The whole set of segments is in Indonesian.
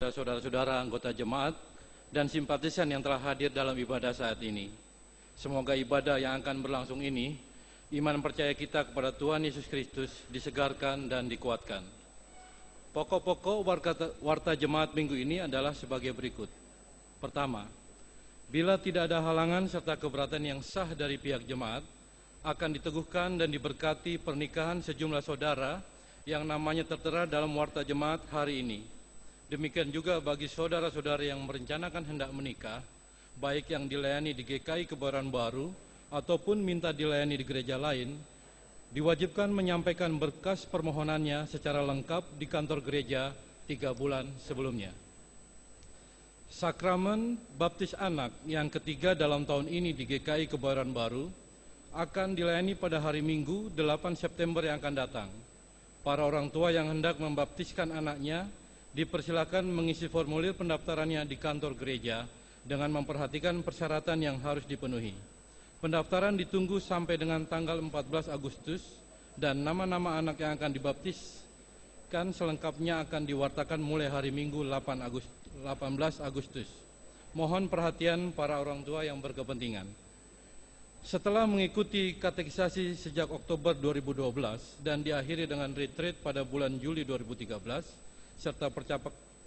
saudara-saudara anggota jemaat dan simpatisan yang telah hadir dalam ibadah saat ini. Semoga ibadah yang akan berlangsung ini, iman percaya kita kepada Tuhan Yesus Kristus disegarkan dan dikuatkan. Pokok-pokok warta jemaat minggu ini adalah sebagai berikut. Pertama, bila tidak ada halangan serta keberatan yang sah dari pihak jemaat, akan diteguhkan dan diberkati pernikahan sejumlah saudara yang namanya tertera dalam warta jemaat hari ini. Demikian juga bagi saudara-saudara yang merencanakan hendak menikah, baik yang dilayani di GKI Kebayoran Baru ataupun minta dilayani di gereja lain, diwajibkan menyampaikan berkas permohonannya secara lengkap di kantor gereja 3 bulan sebelumnya. Sakramen baptis anak yang ketiga dalam tahun ini di GKI Kebayoran Baru akan dilayani pada hari Minggu 8 September yang akan datang. Para orang tua yang hendak membaptiskan anaknya dipersilakan mengisi formulir pendaftarannya di kantor gereja dengan memperhatikan persyaratan yang harus dipenuhi. Pendaftaran ditunggu sampai dengan tanggal 14 Agustus dan nama-nama anak yang akan dibaptiskan selengkapnya akan diwartakan mulai hari Minggu 18 Agustus. Mohon perhatian para orang tua yang berkepentingan. Setelah mengikuti katekisasi sejak Oktober 2012 dan diakhiri dengan retreat pada bulan Juli 2013, serta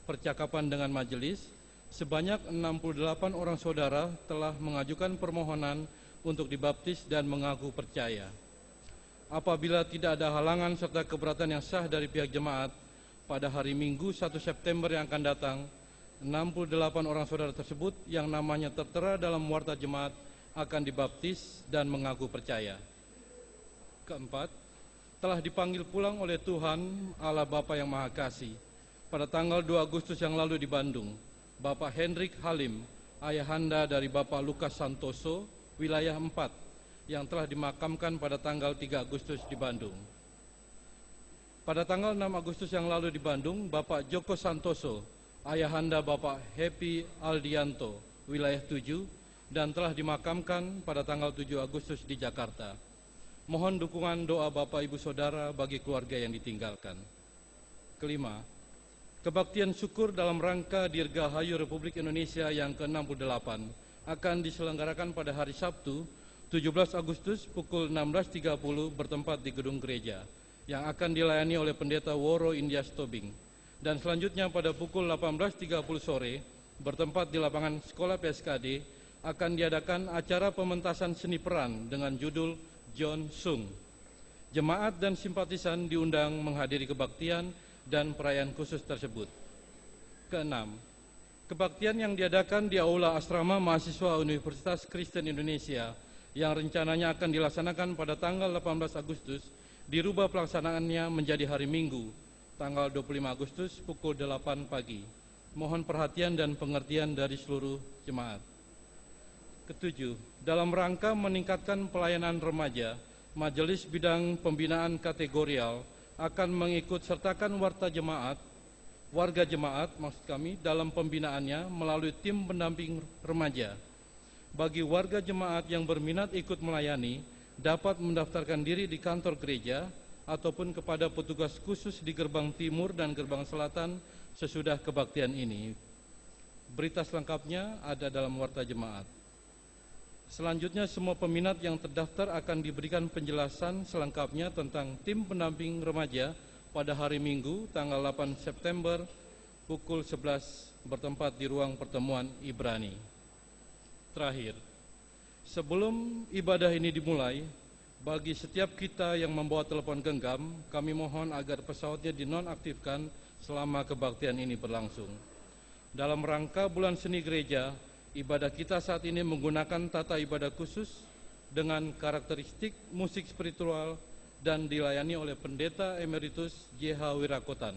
percakapan dengan majelis, sebanyak 68 orang saudara telah mengajukan permohonan untuk dibaptis dan mengaku percaya. Apabila tidak ada halangan serta keberatan yang sah dari pihak jemaat, pada hari Minggu 1 September yang akan datang, 68 orang saudara tersebut yang namanya tertera dalam warta jemaat akan dibaptis dan mengaku percaya. Keempat, telah dipanggil pulang oleh Tuhan Allah Bapa yang Maha Kasih pada tanggal 2 Agustus yang lalu di Bandung, Bapak Hendrik Halim, ayahanda dari Bapak Lukas Santoso, wilayah 4, yang telah dimakamkan pada tanggal 3 Agustus di Bandung. Pada tanggal 6 Agustus yang lalu di Bandung, Bapak Joko Santoso, ayahanda Bapak Happy Aldianto, wilayah 7, dan telah dimakamkan pada tanggal 7 Agustus di Jakarta. Mohon dukungan doa Bapak Ibu Saudara bagi keluarga yang ditinggalkan. Kelima, kebaktian syukur dalam rangka Dirgahayu Republik Indonesia yang ke-68 akan diselenggarakan pada hari Sabtu 17 Agustus pukul 16.30 bertempat di gedung gereja yang akan dilayani oleh Pendeta Woro Indias Tobing, dan selanjutnya pada pukul 18.30 sore bertempat di lapangan Sekolah PSKD akan diadakan acara pementasan seni peran dengan judul John Sung. Jemaat dan simpatisan diundang menghadiri kebaktian dan perayaan khusus tersebut. Keenam, kebaktian yang diadakan di Aula Asrama Mahasiswa Universitas Kristen Indonesia yang rencananya akan dilaksanakan pada tanggal 18 Agustus dirubah pelaksanaannya menjadi hari Minggu, tanggal 25 Agustus pukul 8 pagi. Mohon perhatian dan pengertian dari seluruh jemaat. Ketujuh, dalam rangka meningkatkan pelayanan remaja, Majelis Bidang Pembinaan Kategorial akan mengikut sertakan warga jemaat dalam pembinaannya melalui tim pendamping remaja. Bagi warga jemaat yang berminat ikut melayani, dapat mendaftarkan diri di kantor gereja ataupun kepada petugas khusus di gerbang timur dan gerbang selatan sesudah kebaktian ini. Berita selengkapnya ada dalam warta jemaat. Selanjutnya, semua peminat yang terdaftar akan diberikan penjelasan selengkapnya tentang tim pendamping remaja pada hari Minggu, tanggal 8 September, pukul 11 bertempat di ruang pertemuan Ibrani. Terakhir, sebelum ibadah ini dimulai, bagi setiap kita yang membawa telepon genggam, kami mohon agar pesawatnya dinonaktifkan selama kebaktian ini berlangsung. Dalam rangka bulan seni gereja, ibadah kita saat ini menggunakan tata ibadah khusus dengan karakteristik musik spiritual dan dilayani oleh Pendeta Emeritus J.H. Wirakotan.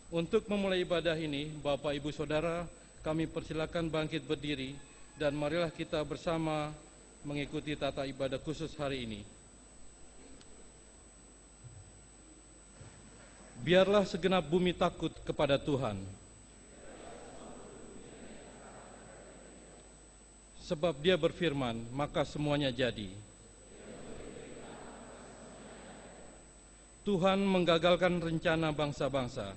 Untuk memulai ibadah ini, Bapak Ibu Saudara, kami persilakan bangkit berdiri dan marilah kita bersama mengikuti tata ibadah khusus hari ini. Biarlah segenap bumi takut kepada Tuhan, sebab Dia berfirman, maka semuanya jadi. Tuhan menggagalkan rencana bangsa-bangsa.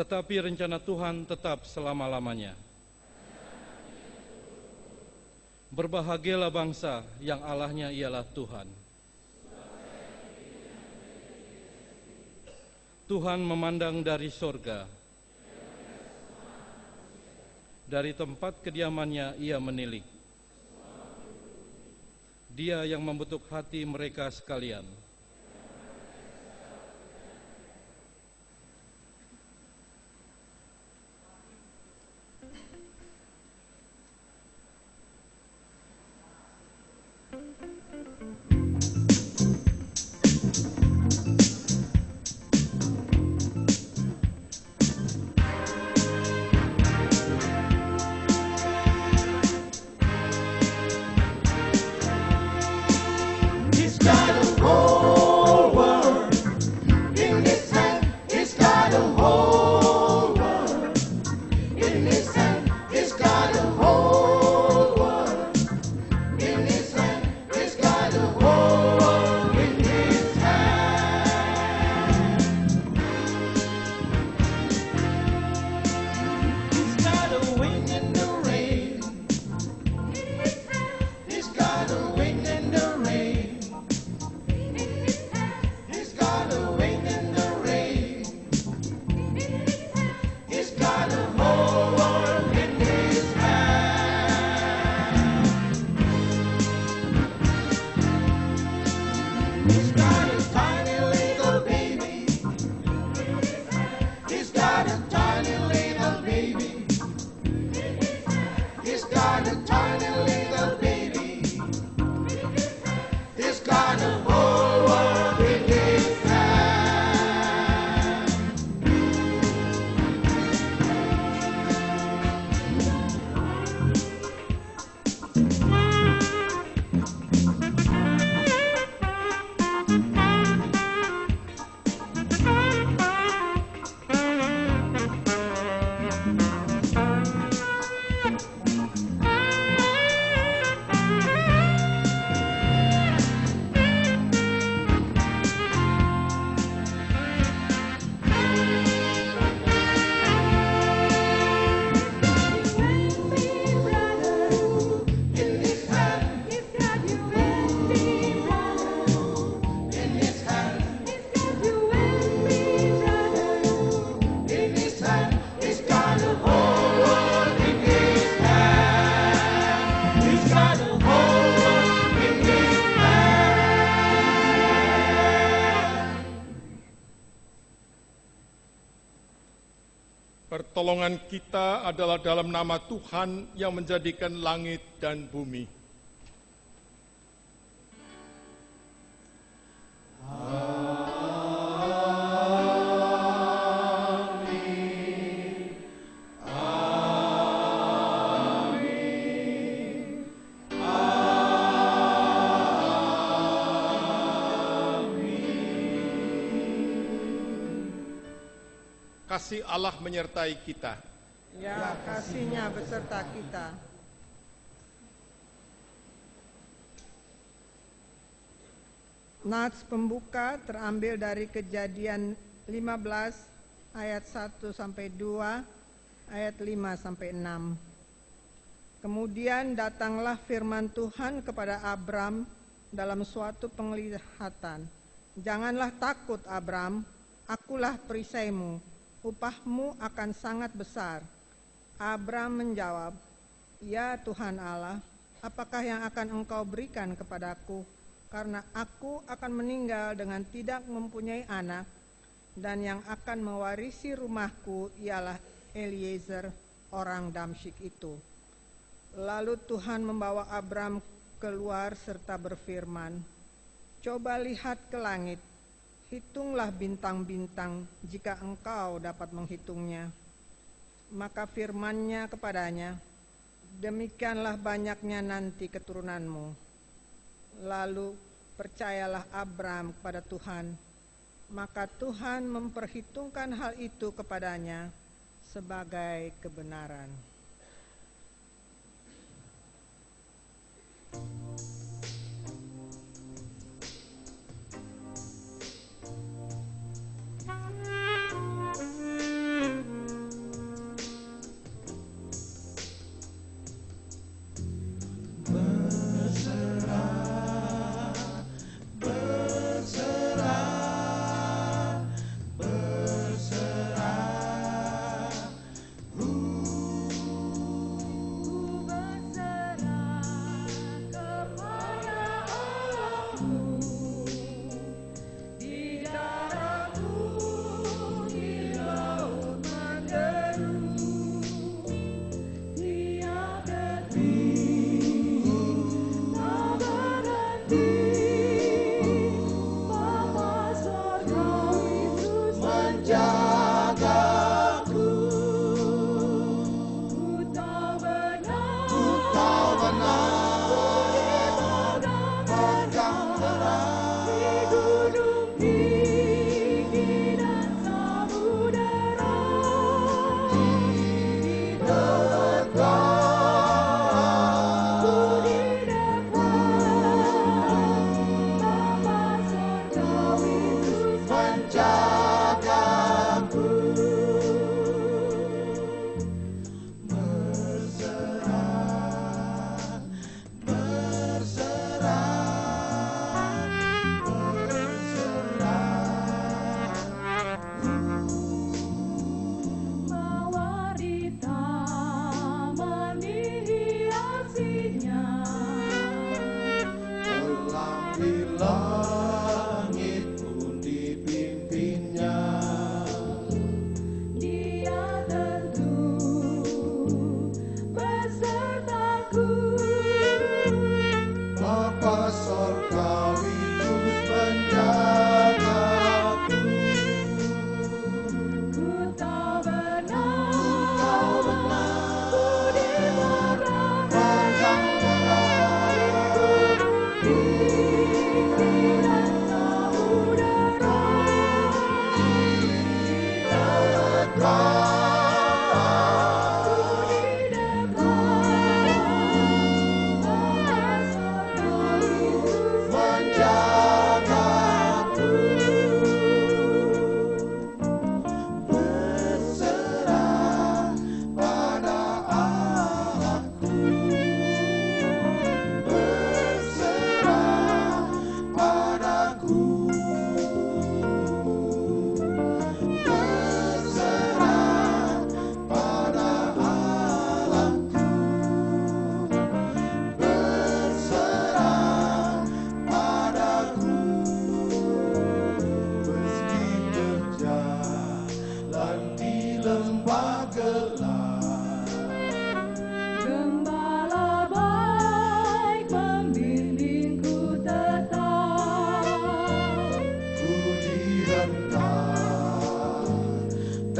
tetapi rencana Tuhan tetap selama-lamanya. Berbahagialah bangsa yang Allahnya ialah Tuhan. Tuhan memandang dari sorga, dari tempat kediamannya ia menilik. Dia yang membentuk hati mereka sekalian. Pertolongan kita adalah dalam nama Tuhan yang menjadikan langit dan bumi. Kasih Allah menyertai kita. Ya, kasih-Nya beserta kita. Nats pembuka terambil dari Kejadian 15 ayat 1 sampai 2, ayat 5 sampai 6. Kemudian datanglah firman Tuhan kepada Abram dalam suatu penglihatan. Janganlah takut, Abram, akulah perisaimu. Upahmu akan sangat besar. Abram menjawab, ya Tuhan Allah, apakah yang akan engkau berikan kepadaku? Karena aku akan meninggal dengan tidak mempunyai anak, dan yang akan mewarisi rumahku ialah Eliezer, orang Damsyik itu. Lalu Tuhan membawa Abram keluar serta berfirman, coba lihat ke langit, hitunglah bintang-bintang jika engkau dapat menghitungnya. Maka firman-Nya kepadanya, demikianlah banyaknya nanti keturunanmu. Lalu percayalah Abram kepada Tuhan. Maka Tuhan memperhitungkan hal itu kepadanya sebagai kebenaran.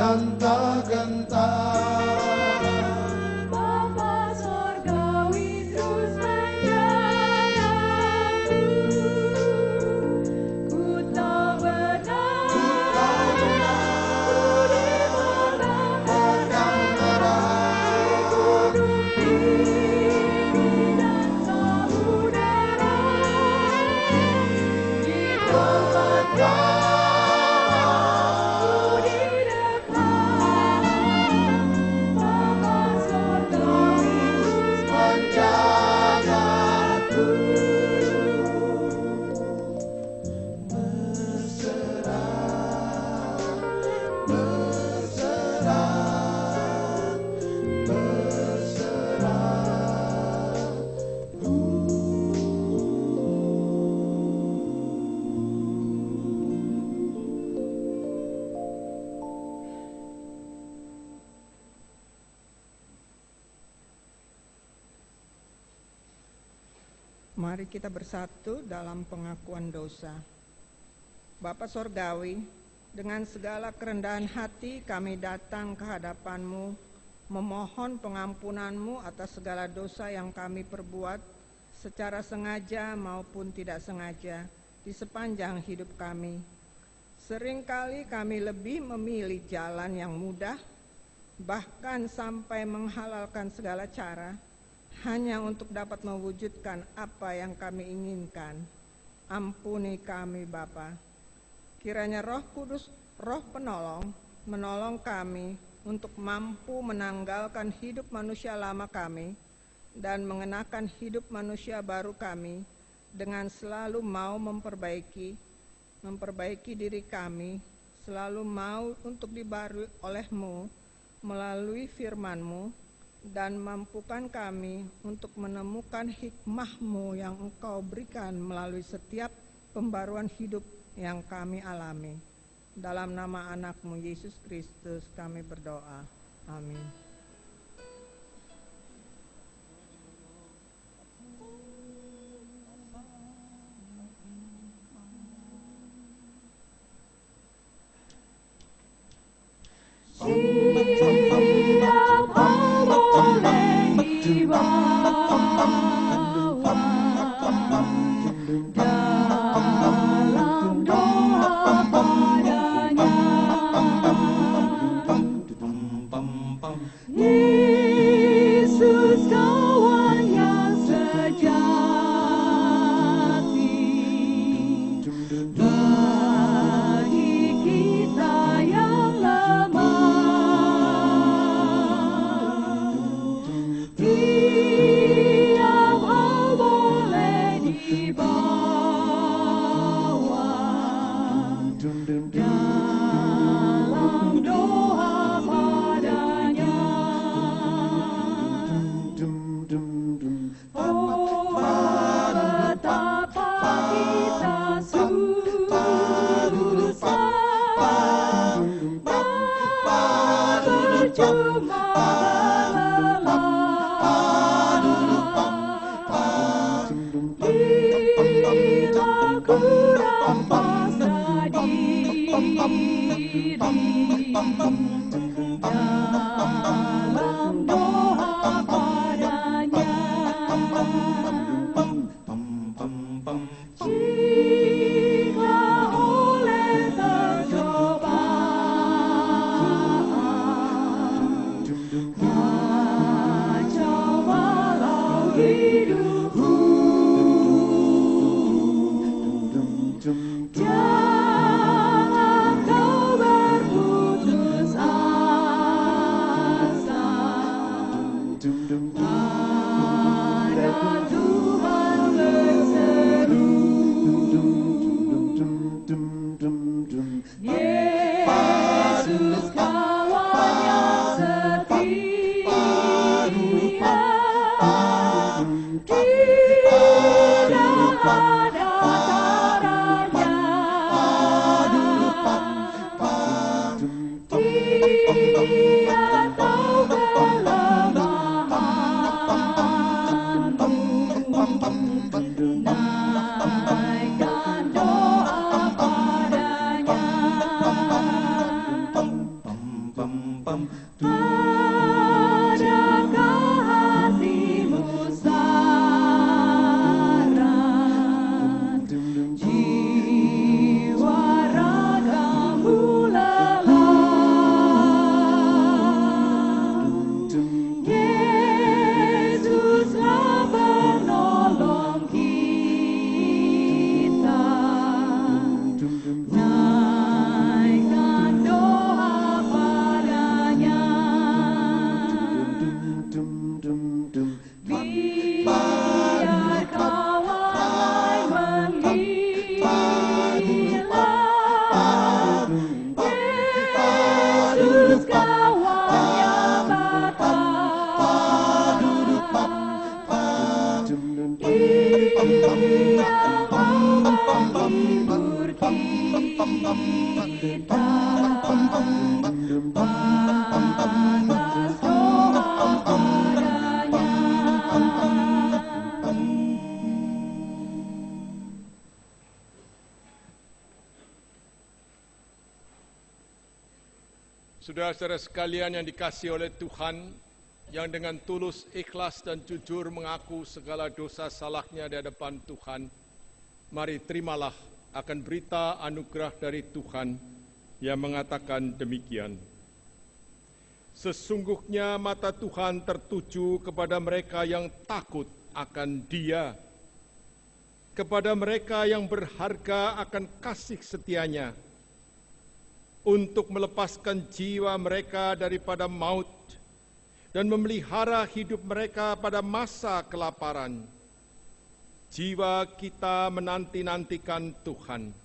dan tak gentar. Bapa Sorgawi terus menjagaku, ku tak benar, ku di padang terang, di gunung tinggi dan samudera, di tempat kau di dekat, Bapa Sorgawi terus menjagaku. Mari kita bersatu dalam pengakuan dosa. Bapa Sorgawi, dengan segala kerendahan hati kami datang ke hadapan-Mu, memohon pengampunan-Mu atas segala dosa yang kami perbuat, secara sengaja maupun tidak sengaja, di sepanjang hidup kami. Seringkali kami lebih memilih jalan yang mudah, bahkan sampai menghalalkan segala cara, hanya untuk dapat mewujudkan apa yang kami inginkan. Ampuni kami Bapa. Kiranya Roh Kudus, Roh Penolong, menolong kami untuk mampu menanggalkan hidup manusia lama kami dan mengenakan hidup manusia baru kami dengan selalu mau memperbaiki diri kami, selalu mau untuk dibarui oleh-Mu melalui firman-Mu, dan mampukan kami untuk menemukan hikmah-Mu yang Engkau berikan melalui setiap pembaruan hidup yang kami alami. Dalam nama anak-Mu Yesus Kristus kami berdoa. Amin. Setiap hal boleh dibawa dalam doa padanya. Yesus kawan yang sejati bagi kita yang lemah. Tiap hal boleh dibawa dalam doa padanya. Oh, betapa kita susah, percuma berlelah, bila kurang pasrah diri dalam doa padanya. Jika oleh percobaan kacau balau hidupku, jangan kau berputus asa. Pada Tuhan berseru, Yesus kawan yang setia, tidak ada taranya. Dia tahu kelemahanmu, naikkan doa padanya. Adakah hatimu saran, jiwa ragamu lelah? Yesuslah penolong kita, naikkan doa padanya. Biar kawan menghilang, Yesus kawannya datang. Ia menghibur kita, panas doa padanya. Saudara-saudara sekalian yang dikasihi oleh Tuhan, yang dengan tulus, ikhlas dan jujur mengaku segala dosa salahnya di hadapan Tuhan, mari terimalah akan berita anugerah dari Tuhan yang mengatakan demikian. Sesungguhnya mata Tuhan tertuju kepada mereka yang takut akan Dia, kepada mereka yang berharga akan kasih setianya, untuk melepaskan jiwa mereka daripada maut dan memelihara hidup mereka pada masa kelaparan. Jiwa kita menanti-nantikan Tuhan.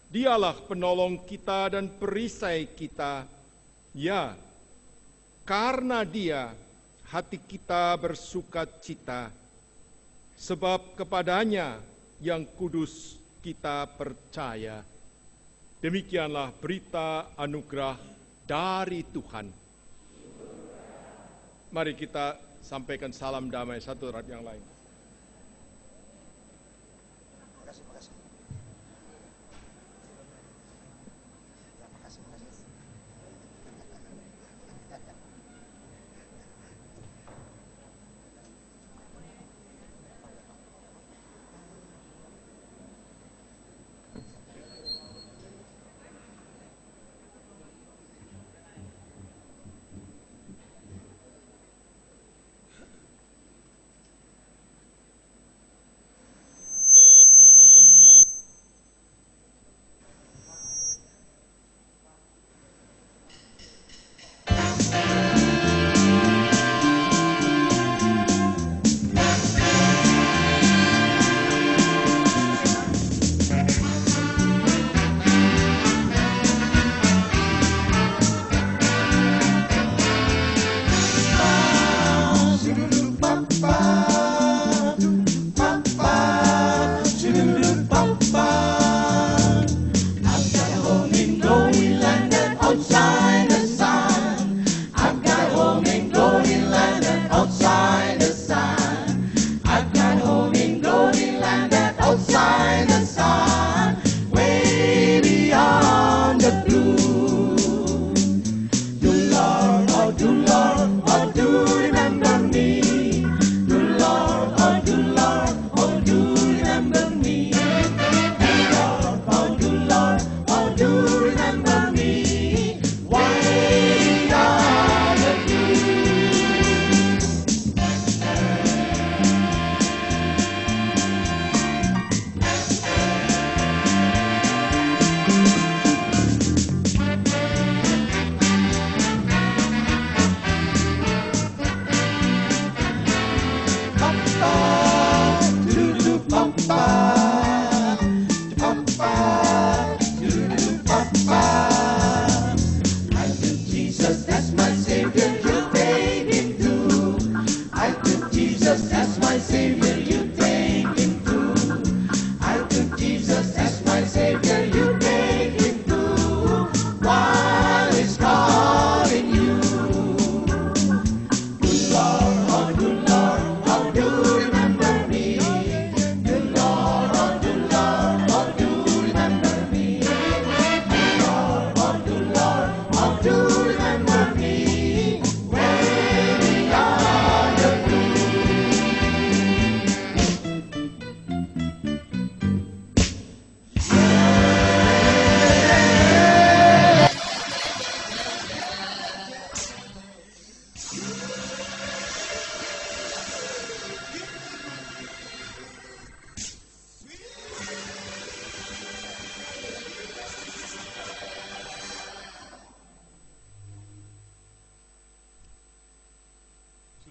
Dialah penolong kita dan perisai kita. Ya, karena Dia hati kita bersukacita, sebab kepadanya yang kudus kita percaya. Demikianlah berita anugerah dari Tuhan. Mari kita sampaikan salam damai satu terhadap yang lain.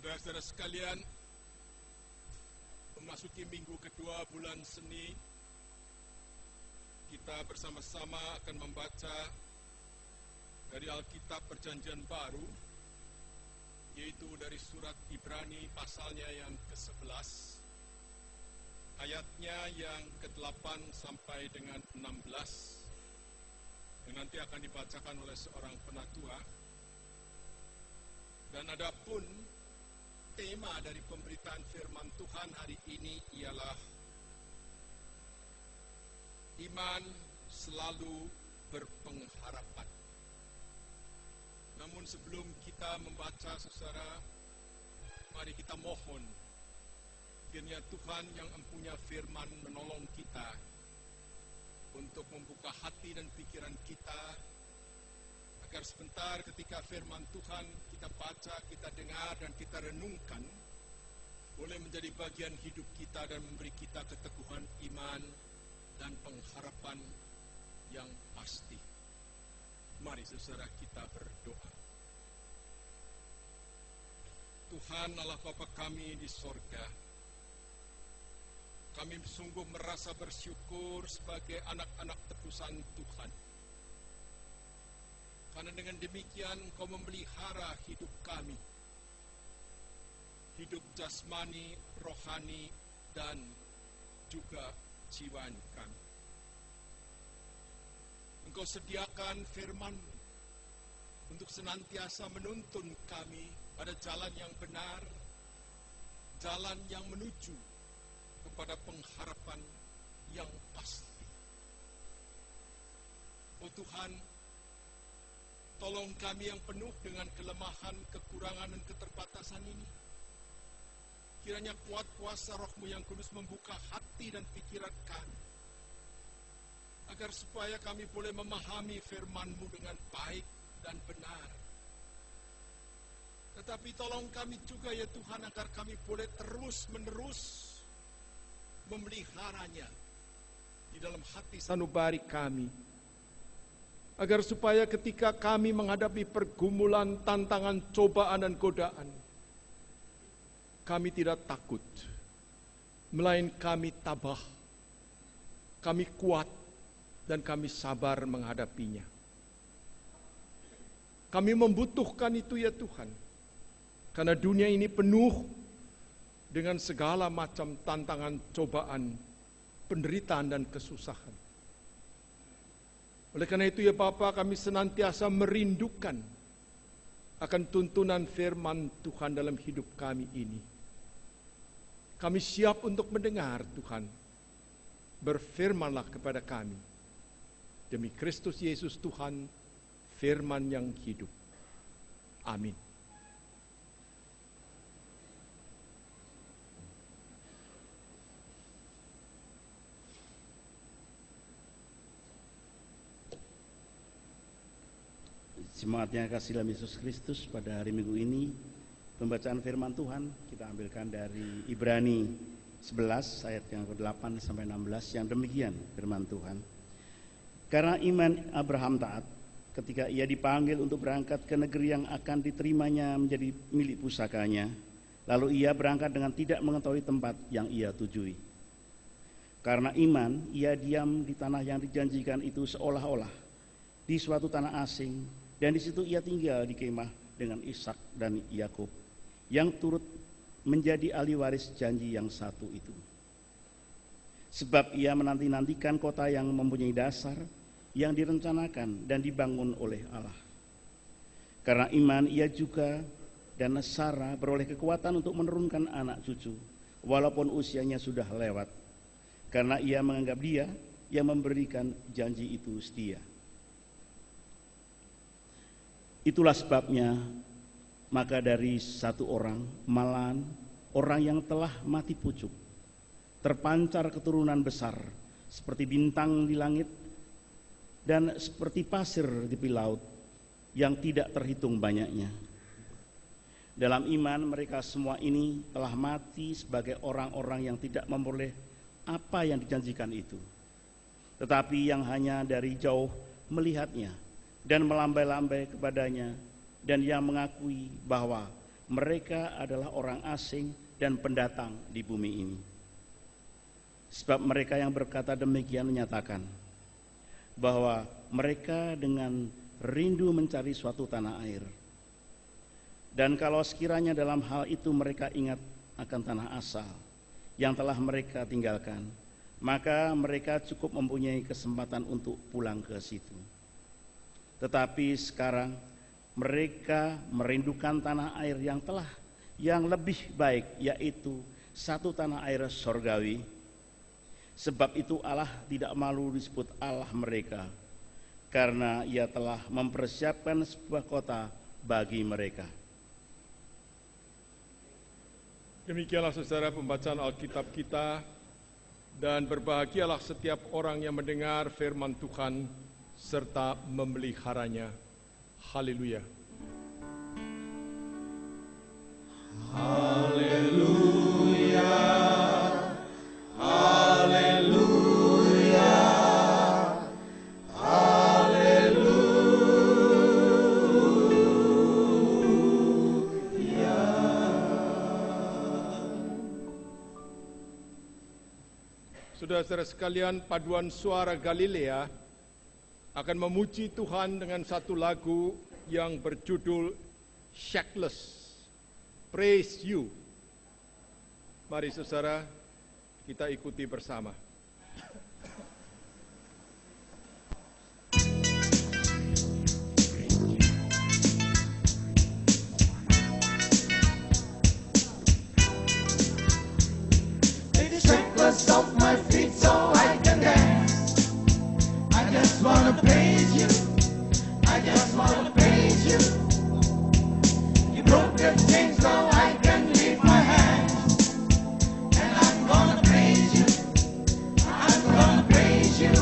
Saudara-saudara sekalian, memasuki minggu kedua bulan Seni, kita bersama-sama akan membaca dari Alkitab Perjanjian Baru, yaitu dari surat Ibrani pasalnya yang ke-11, ayatnya yang ke-8 sampai dengan 16, yang nanti akan dibacakan oleh seorang penatua. Dan adapun tema dari pemberitaan firman Tuhan hari ini ialah iman selalu berpengharapan. Namun sebelum kita membaca, saudara, mari kita mohon kiranya Tuhan yang empunya firman menolong kita untuk membuka hati dan pikiran kita, agar sebentar ketika firman Tuhan kita baca, kita dengar, dan kita renungkan, boleh menjadi bagian hidup kita dan memberi kita keteguhan iman dan pengharapan yang pasti. Mari saudara kita berdoa. Tuhan Allah Bapa kami di sorga, kami sungguh merasa bersyukur sebagai anak-anak tebusan Tuhan. Karena dengan demikian Engkau memelihara hidup kami, hidup jasmani, rohani, dan juga jiwani kami. Engkau sediakan firman-Mu untuk senantiasa menuntun kami pada jalan yang benar, jalan yang menuju kepada pengharapan yang pasti. Oh Tuhan, tolong kami yang penuh dengan kelemahan, kekurangan, dan keterbatasan ini. Kiranya kuat kuasa Roh-Mu yang kudus membuka hati dan pikiran kami, agar supaya kami boleh memahami firman-Mu dengan baik dan benar. Tetapi tolong kami juga ya Tuhan, agar kami boleh terus-menerus memeliharanya di dalam hati sanubari kami, agar supaya ketika kami menghadapi pergumulan, tantangan, cobaan, dan godaan, kami tidak takut, melainkan kami tabah, kami kuat, dan kami sabar menghadapinya. Kami membutuhkan itu ya Tuhan, karena dunia ini penuh dengan segala macam tantangan, cobaan, penderitaan, dan kesusahan. Oleh karena itu ya Bapa, kami senantiasa merindukan akan tuntunan firman Tuhan dalam hidup kami ini. Kami siap untuk mendengar Tuhan. Berfirmanlah kepada kami. Demi Kristus Yesus Tuhan, firman yang hidup. Amin. Jemaat yang kasih dalam Yesus Kristus, pada hari Minggu ini pembacaan firman Tuhan kita ambilkan dari Ibrani 11 ayat yang ke-8 sampai 16, yang demikian firman Tuhan. Karena iman Abraham taat ketika ia dipanggil untuk berangkat ke negeri yang akan diterimanya menjadi milik pusakanya, lalu ia berangkat dengan tidak mengetahui tempat yang ia tujui. Karena iman ia diam di tanah yang dijanjikan itu seolah-olah di suatu tanah asing, dan di situ ia tinggal di kemah dengan Ishak dan Yakub, yang turut menjadi ahli waris janji yang satu itu. Sebab ia menanti-nantikan kota yang mempunyai dasar, yang direncanakan dan dibangun oleh Allah. Karena iman ia juga dan Sarah beroleh kekuatan untuk menurunkan anak cucu, walaupun usianya sudah lewat. Karena ia menganggap Dia yang memberikan janji itu setia. Itulah sebabnya, maka dari satu orang, malahan orang yang telah mati pucuk, terpancar keturunan besar seperti bintang di langit dan seperti pasir di tepi laut yang tidak terhitung banyaknya. Dalam iman mereka semua ini telah mati sebagai orang-orang yang tidak memperoleh apa yang dijanjikan itu, tetapi yang hanya dari jauh melihatnya dan melambai-lambai kepadanya, dan yang mengakui bahwa mereka adalah orang asing dan pendatang di bumi ini. Sebab mereka yang berkata demikian menyatakan bahwa mereka dengan rindu mencari suatu tanah air. Dan kalau sekiranya dalam hal itu mereka ingat akan tanah asal yang telah mereka tinggalkan, maka mereka cukup mempunyai kesempatan untuk pulang ke situ. Tetapi sekarang mereka merindukan tanah air yang lebih baik, yaitu satu tanah air sorgawi. Sebab itu Allah tidak malu disebut Allah mereka, karena Ia telah mempersiapkan sebuah kota bagi mereka. Demikianlah saudara pembacaan Alkitab kita, dan berbahagialah setiap orang yang mendengar firman Tuhan serta memeliharanya. Haleluya. Haleluya, haleluya, haleluya. Saudara-saudara sekalian, paduan suara Galilea akan memuji Tuhan dengan satu lagu yang berjudul Shackless, Praise You. Mari saudara, kita ikuti bersama. Shackless off my feet so I can dance. I just wanna praise you. I just wanna praise you. You broke the chains so I can lift my hands. And I'm gonna praise you. I'm gonna praise you.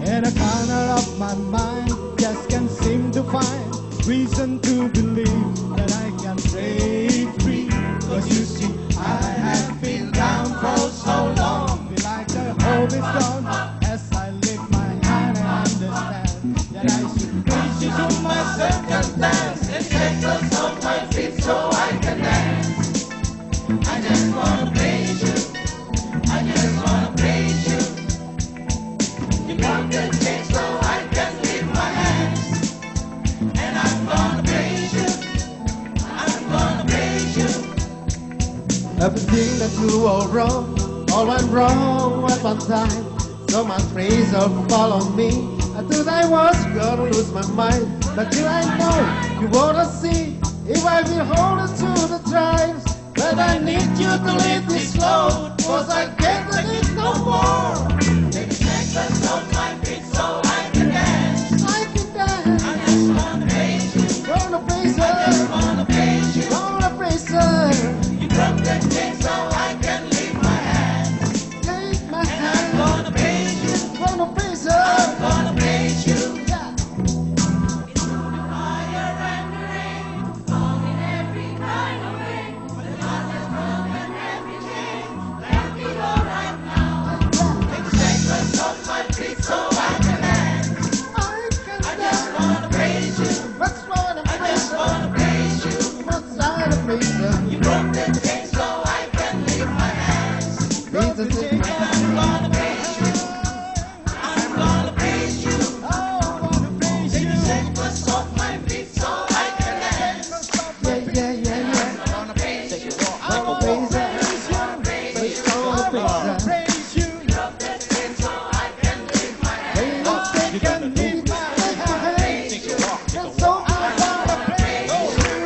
In a corner of my mind, just can't seem to find reason to believe that I can break free. 'Cause you see, I have been down for so long. Feel like the hope is gone as I lift my hand and understand that I should praise you to my circumstance. And shackless off my feet so I can dance. I just wanna praise you. I just wanna praise you. You broke the chains so I can lift my hands. And I'm gonna praise you. I'm gonna praise you. Everything that you all wrong, all went wrong at one time. So much praise will fall on me. I thought I was gonna lose my mind, but till I know you wanna see if I will hold it to the tribes. But I need you to leave this load, 'cause I can't take it no more. Take a shackless off my feet so I can dance. I can dance, I just wanna praise you. gonna praise I just her, wanna praise you. gonna praise her. You broke the chains so I can lift my hands. Take my And I'm hand, gonna praise you. gonna praise her. I'm gonna praise you. Yeah. Fire and the rain, fall in every kind of way. The heart has broken every chain. Let me go right now. Take the shackless off my feet so I can dance. I can I just dance. wanna praise you. What's wrong with I just wanna praise you. What's wrong with You broke the chains so I can lift my hands. Jesus is And I'm gonna praise you. I'm gonna praise you. Take the shackless off my feet so I can dance. yeah. Gonna praise you. Gonna praise her. Praise you. Gonna praise her. Broke the chains so I can lift my hands. Hey, let's take a leap. Take a hand. That's so I'm gonna praise you.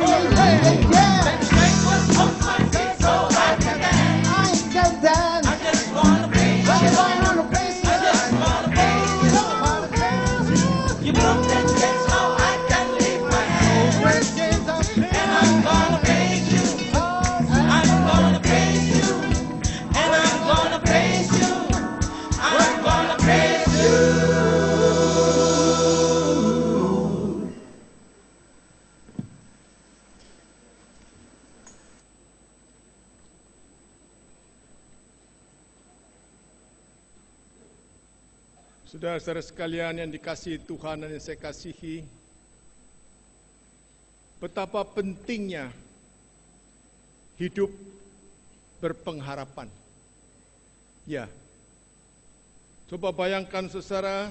Yeah. Take the shackless off my feet so I can dance. I can dance. I just wanna praise you. I wanna praise I just her. wanna praise you. Wanna praise you. You broke the chains so I can lift my hands. Praise Jesus. And I'm gonna praise you. I'm gonna praise you. And I'm gonna praise you. I'm gonna praise you. Saudara-saudara sekalian yang dikasihi Tuhan dan yang saya kasihi, betapa pentingnya hidup berpengharapan. Ya, coba bayangkan saudara,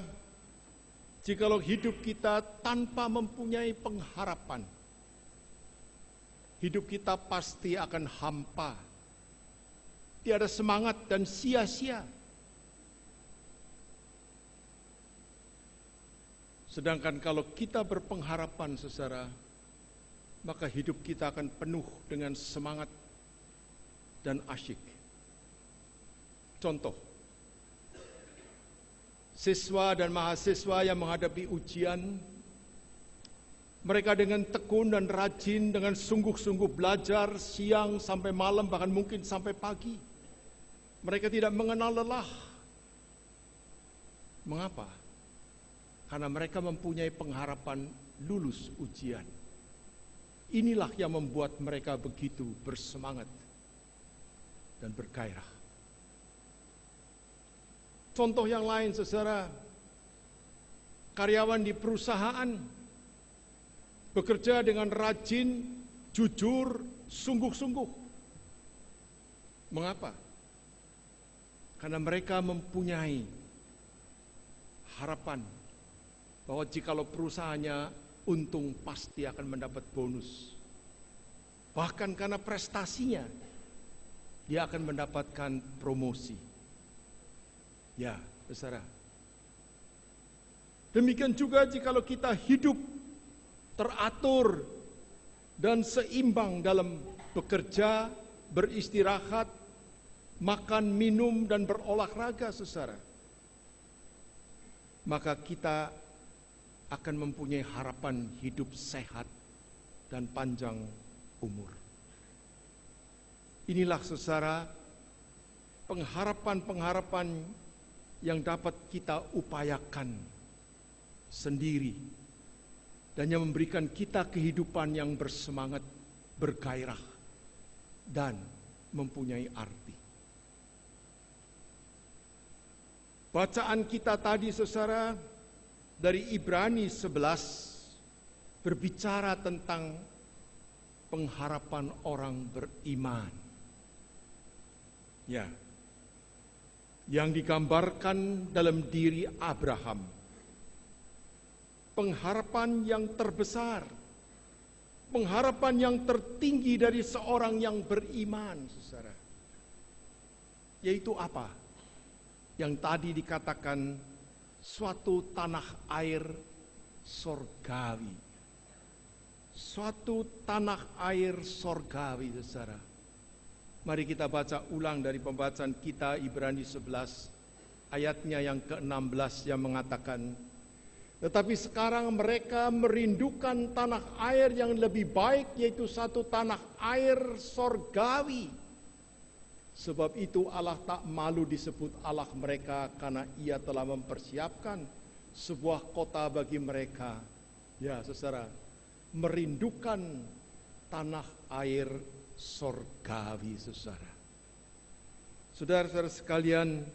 jikalau hidup kita tanpa mempunyai pengharapan, hidup kita pasti akan hampa, tiada semangat dan sia-sia. Sedangkan kalau kita berpengharapan, saudara, maka hidup kita akan penuh dengan semangat dan asyik. Contoh, siswa dan mahasiswa yang menghadapi ujian, mereka dengan tekun dan rajin, dengan sungguh-sungguh belajar siang sampai malam, bahkan mungkin sampai pagi. Mereka tidak mengenal lelah. Mengapa? Karena mereka mempunyai pengharapan lulus ujian. Inilah yang membuat mereka begitu bersemangat dan bergairah. Contoh yang lain, saudara, karyawan di perusahaan bekerja dengan rajin, jujur, sungguh-sungguh. Mengapa? Karena mereka mempunyai harapan bahwa jikalau perusahaannya untung pasti akan mendapat bonus. Bahkan karena prestasinya, dia akan mendapatkan promosi. Ya, saudara. Demikian juga jikalau kita hidup teratur dan seimbang dalam bekerja, beristirahat, makan, minum, dan berolahraga, saudara, maka kita akan mempunyai harapan hidup sehat dan panjang umur. Inilah, saudara, pengharapan-pengharapan yang dapat kita upayakan sendiri dan yang memberikan kita kehidupan yang bersemangat, bergairah, dan mempunyai arti. Bacaan kita tadi, saudara, dari Ibrani 11 berbicara tentang pengharapan orang beriman. Ya, yang digambarkan dalam diri Abraham. Pengharapan yang terbesar, pengharapan yang tertinggi dari seorang yang beriman, saudara. Yaitu apa? Yang tadi dikatakan suatu tanah air sorgawi. Suatu tanah air sorgawi, saudara. Mari kita baca ulang dari pembacaan kita Ibrani 11 ayatnya yang ke-16 yang mengatakan, tetapi sekarang mereka merindukan tanah air yang lebih baik, yaitu satu tanah air sorgawi. Sebab itu Allah tak malu disebut Allah mereka, karena Ia telah mempersiapkan sebuah kota bagi mereka. Ya, saudara, merindukan tanah air sorgawi, saudara. Saudara-saudara sekalian,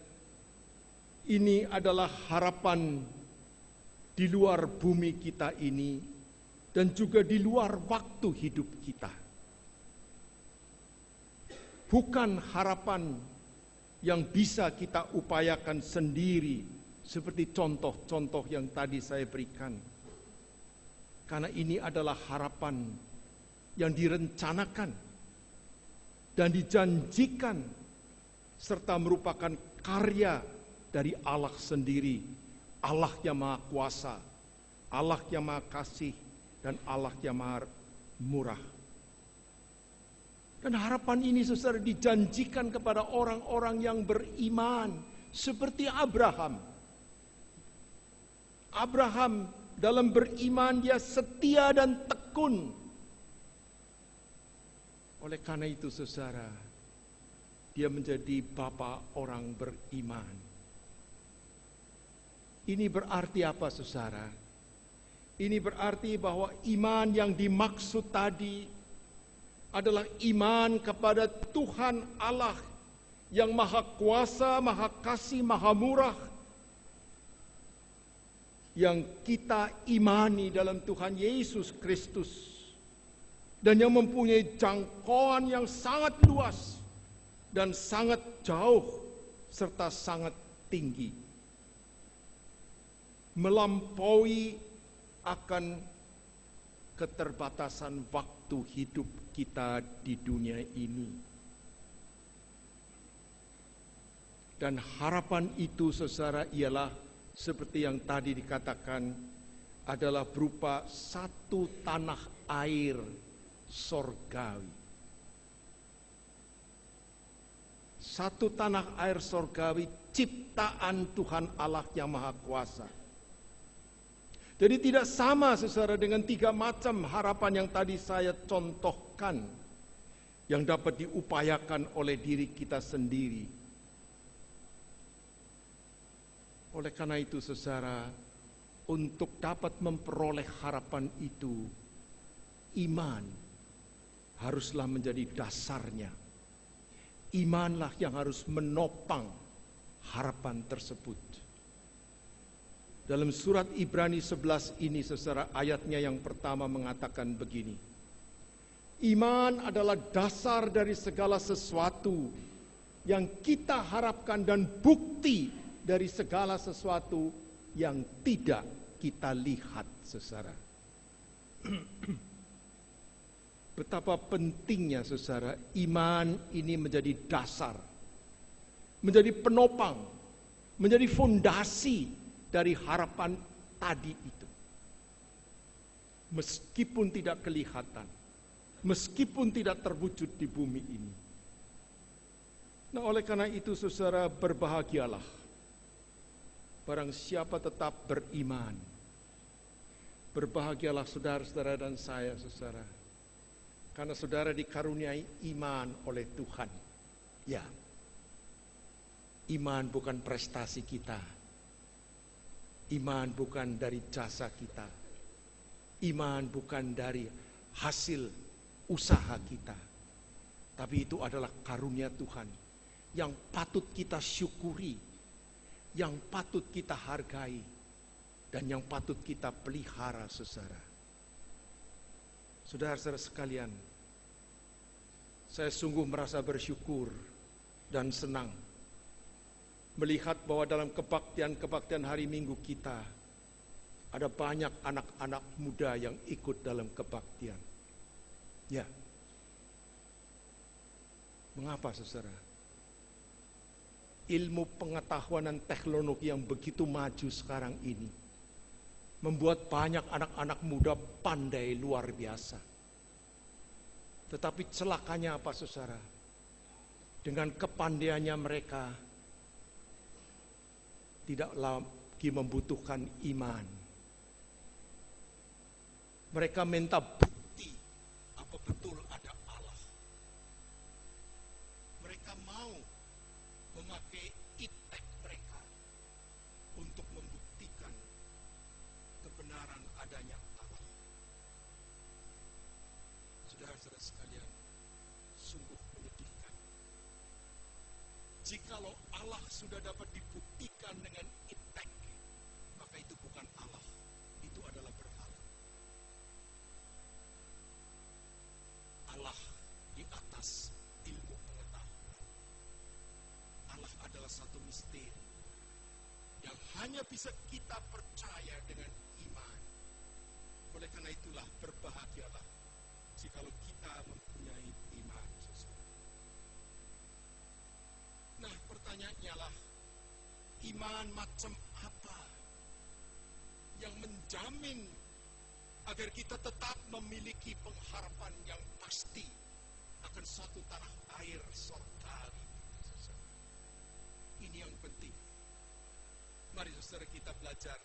ini adalah harapan di luar bumi kita ini dan juga di luar waktu hidup kita. Bukan harapan yang bisa kita upayakan sendiri seperti contoh-contoh yang tadi saya berikan. Karena ini adalah harapan yang direncanakan dan dijanjikan serta merupakan karya dari Allah sendiri, Allah yang Maha Kuasa, Allah yang Maha Kasih, dan Allah yang Maha Murah. Dan harapan ini, saudara, dijanjikan kepada orang-orang yang beriman seperti Abraham. Abraham dalam beriman dia setia dan tekun. Oleh karena itu, saudara, dia menjadi bapa orang beriman. Ini berarti apa, saudara? Ini berarti bahwa iman yang dimaksud tadi adalah iman kepada Tuhan Allah yang Maha Kuasa, Maha Kasih, Maha Murah, yang kita imani dalam Tuhan Yesus Kristus, dan yang mempunyai jangkauan yang sangat luas dan sangat jauh serta sangat tinggi, melampaui akan keterbatasan waktu hidup kita di dunia ini. Dan harapan itu, saudara, ialah seperti yang tadi dikatakan, adalah berupa satu tanah air sorgawi. Satu tanah air sorgawi, ciptaan Tuhan Allah yang Maha Kuasa. Jadi tidak sama, saudara, dengan 3 macam harapan yang tadi saya contohkan, yang dapat diupayakan oleh diri kita sendiri. Oleh karena itu, saudara, untuk dapat memperoleh harapan itu, iman haruslah menjadi dasarnya. Imanlah yang harus menopang harapan tersebut. Dalam surat Ibrani 11 ini, saudara, ayatnya yang pertama mengatakan begini. Iman adalah dasar dari segala sesuatu yang kita harapkan dan bukti dari segala sesuatu yang tidak kita lihat, saudara. Betapa pentingnya, saudara, iman ini menjadi dasar, menjadi penopang, menjadi fondasi dari harapan tadi itu. Meskipun tidak kelihatan, meskipun tidak terwujud di bumi ini. Nah, oleh karena itu, saudara, berbahagialah barang siapa tetap beriman. Berbahagialah saudara-saudara dan saya, saudara, karena saudara dikaruniai iman oleh Tuhan. Ya, iman bukan prestasi kita, iman bukan dari jasa kita, iman bukan dari hasil usaha kita, tapi itu adalah karunia Tuhan yang patut kita syukuri, yang patut kita hargai, dan yang patut kita pelihara, saudara. Saudara-saudara sekalian, saya sungguh merasa bersyukur dan senang melihat bahwa dalam kebaktian-kebaktian hari Minggu kita, ada banyak anak-anak muda yang ikut dalam kebaktian. Ya. Mengapa, saudara? Ilmu pengetahuan dan teknologi yang begitu maju sekarang ini membuat banyak anak-anak muda pandai luar biasa. Tetapi celakanya apa, saudara? Dengan kepandaiannya mereka tidak lagi membutuhkan iman. Mereka minta bukti apa betul ada Allah. Mereka mau memakai itek mereka untuk membuktikan kebenaran adanya Allah. Saudara-saudara sekalian, sungguh menyedihkan. Jikalau Allah sudah dapat dibuktikan dengan itek, maka itu bukan Allah, itu adalah berhala. Allah di atas ilmu pengetahuan. Allah adalah satu misteri yang hanya bisa kita percaya dengan iman. Oleh karena itulah, berbahagialah jikalau kita mempunyai iman. Nah, pertanyaannya lah, iman macam apa yang menjamin agar kita tetap memiliki pengharapan yang pasti akan suatu tanah air sorgawi? Ini yang penting. Mari, saudara, kita belajar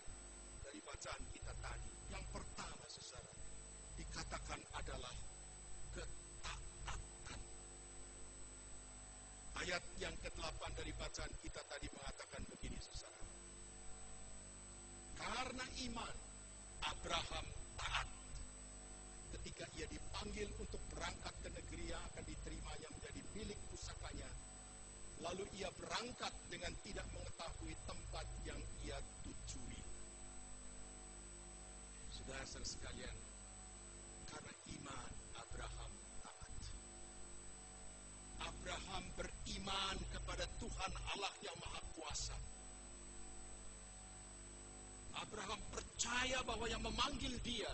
dari bacaan kita tadi. Yang pertama, saudara, dikatakan adalah ketaatan. Ayat yang ke-8 dari bacaan kita tadi mengatakan begini, saudara. Karena iman, Abraham taat ketika ia dipanggil untuk berangkat ke negeri yang akan diterimanya menjadi milik pusakanya. Lalu ia berangkat dengan tidak mengetahui tempat yang ia tujui. Saudara-saudara sekalian, karena iman Abraham Tuhan Allah yang Maha Kuasa. Abraham percaya bahwa yang memanggil dia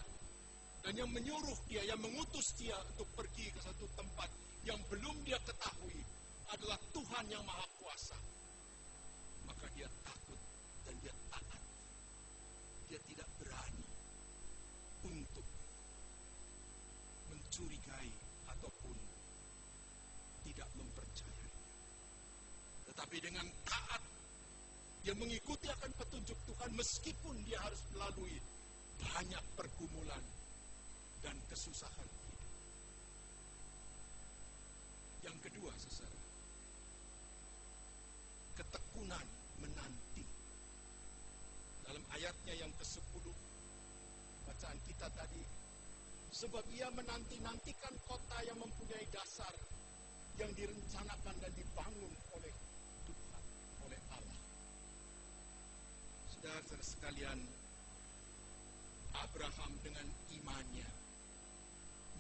dan yang menyuruh dia, yang mengutus dia untuk pergi ke satu tempat yang belum dia ketahui adalah Tuhan yang Maha Kuasa. Maka dia takut dan dia taat. Dia tidak berani untuk mencurigai ataupun tidak mempercayai. Tetapi dengan taat, dia mengikuti akan petunjuk Tuhan meskipun dia harus melalui banyak pergumulan dan kesusahan hidup. Yang kedua, saudara, ketekunan menanti. Dalam ayatnya yang ke-10, bacaan kita tadi, sebab ia menanti-nantikan kota yang mempunyai dasar, yang direncanakan dan dibangun oleh Tuhan, oleh Allah. Saudara sekalian, Abraham dengan imannya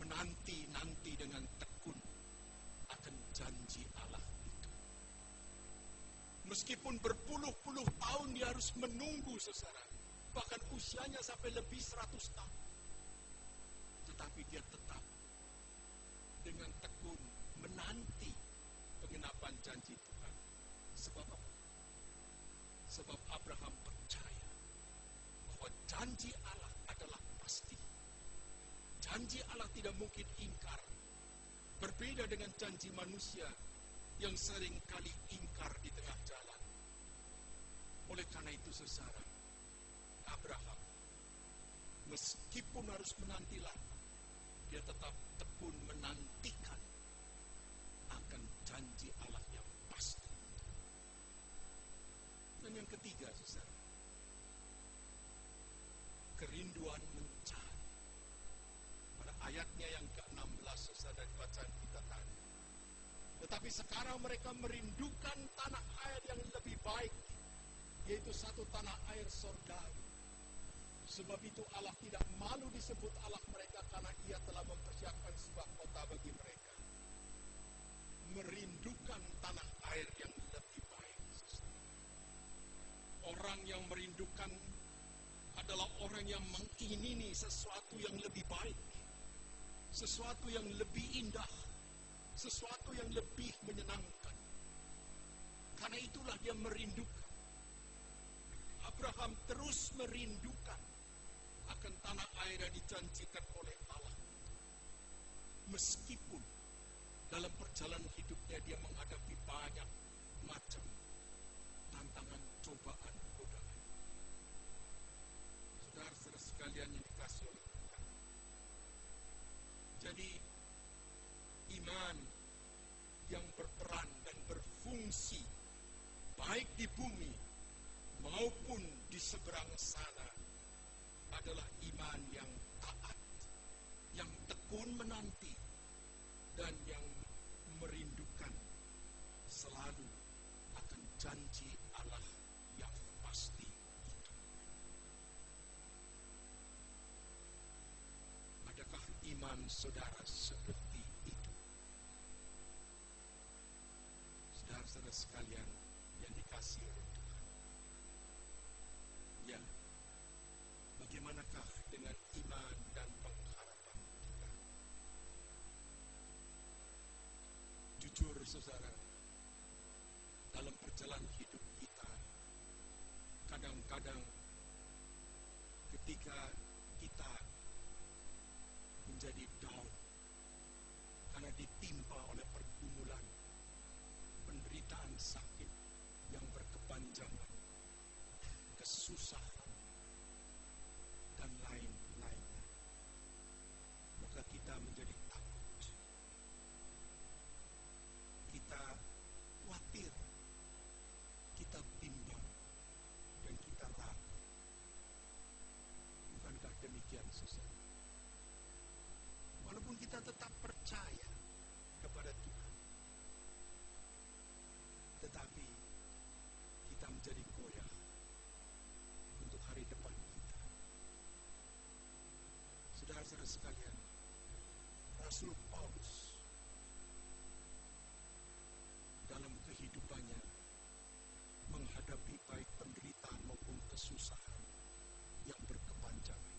menanti-nanti dengan tekun akan janji Allah itu. Meskipun berpuluh-puluh tahun dia harus menunggu, saudara, bahkan usianya sampai lebih 100 tahun. Tetapi dia tetap dengan tekun menanti pengenapan janji Tuhan. Sebab apa? Sebab Abraham percaya bahwa janji Allah adalah pasti. Janji Allah tidak mungkin ingkar. Berbeda dengan janji manusia yang sering kali ingkar di tengah jalan. Oleh karena itu, saudara, Abraham meskipun harus menanti lama, dia tetap tekun menantikan akan janji Allah yang pasti. Dan yang ketiga, saudara, kerinduan mencari. Pada ayatnya yang ke-16, saudara, dari bacaan kita tadi. Tetapi sekarang mereka merindukan tanah air yang lebih baik, yaitu satu tanah air surgawi. Sebab itu Allah tidak malu disebut Allah mereka, karena ia telah mempersiapkan sebuah kota bagi mereka. Merindukan tanah air yang lebih baik. Orang yang merindukan adalah orang yang mengingini sesuatu yang lebih baik, sesuatu yang lebih indah, sesuatu yang lebih menyenangkan. Karena itulah dia merindukan. Abraham terus merindukan akan tanah air yang dijanjikan oleh Allah. Meskipun dalam perjalanan hidupnya dia menghadapi banyak macam tantangan, cobaan, godaan. Saudara-saudara sekalian yang dikasihi oleh Tuhan. Jadi iman yang berperan dan berfungsi baik di bumi maupun di seberang sana adalah iman yang taat, yang tekun menanti, dan yang merindukan selalu akan janji Allah yang pasti itu. Adakah iman saudara seperti itu? Saudara-saudara sekalian yang dikasihi oleh Tuhan. Ya, bagaimanakah dengan iman dan pengharapan kita? Jujur, saudara, dalam perjalanan hidup kita, kadang-kadang ketika kita menjadi down karena ditimpa oleh pergumulan, penderitaan sakit yang berkepanjangan, kesusahan, dan lain-lainnya, maka kita menjadi takut, kita khawatir, kita bimbang, dan kita ragu. Bukankah demikian, saudara? Walaupun kita tetap percaya kepada Tuhan, tetapi kita menjadi goyah untuk hari depan kita. Saudara-saudara sekalian, Rasul Paulus dalam kehidupannya menghadapi baik penderitaan maupun kesusahan yang berkepanjangan.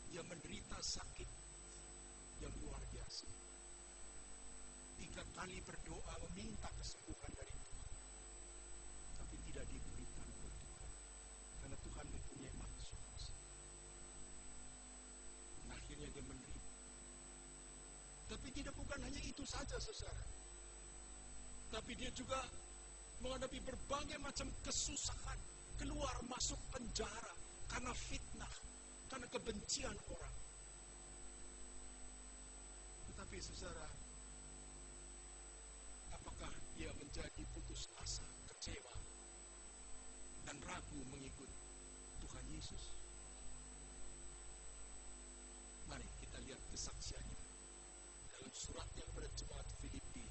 Dia menderita sakit yang luar biasa. 3 kali berdoa meminta kesembuhan dari Tuhan, tapi tidak diberikan oleh Tuhan, karena Tuhan mempunyai maksud. Dan akhirnya dia menderita. Tapi tidak bukan hanya itu saja, saudara. Tapi dia juga menghadapi berbagai macam kesusahan, keluar masuk penjara karena fitnah, karena kebencian orang. Tetapi saudara, apakah dia menjadi putus asa, kecewa, dan ragu mengikut Tuhan Yesus? Mari kita lihat kesaksiannya dalam suratnya kepada jemaat Filipi.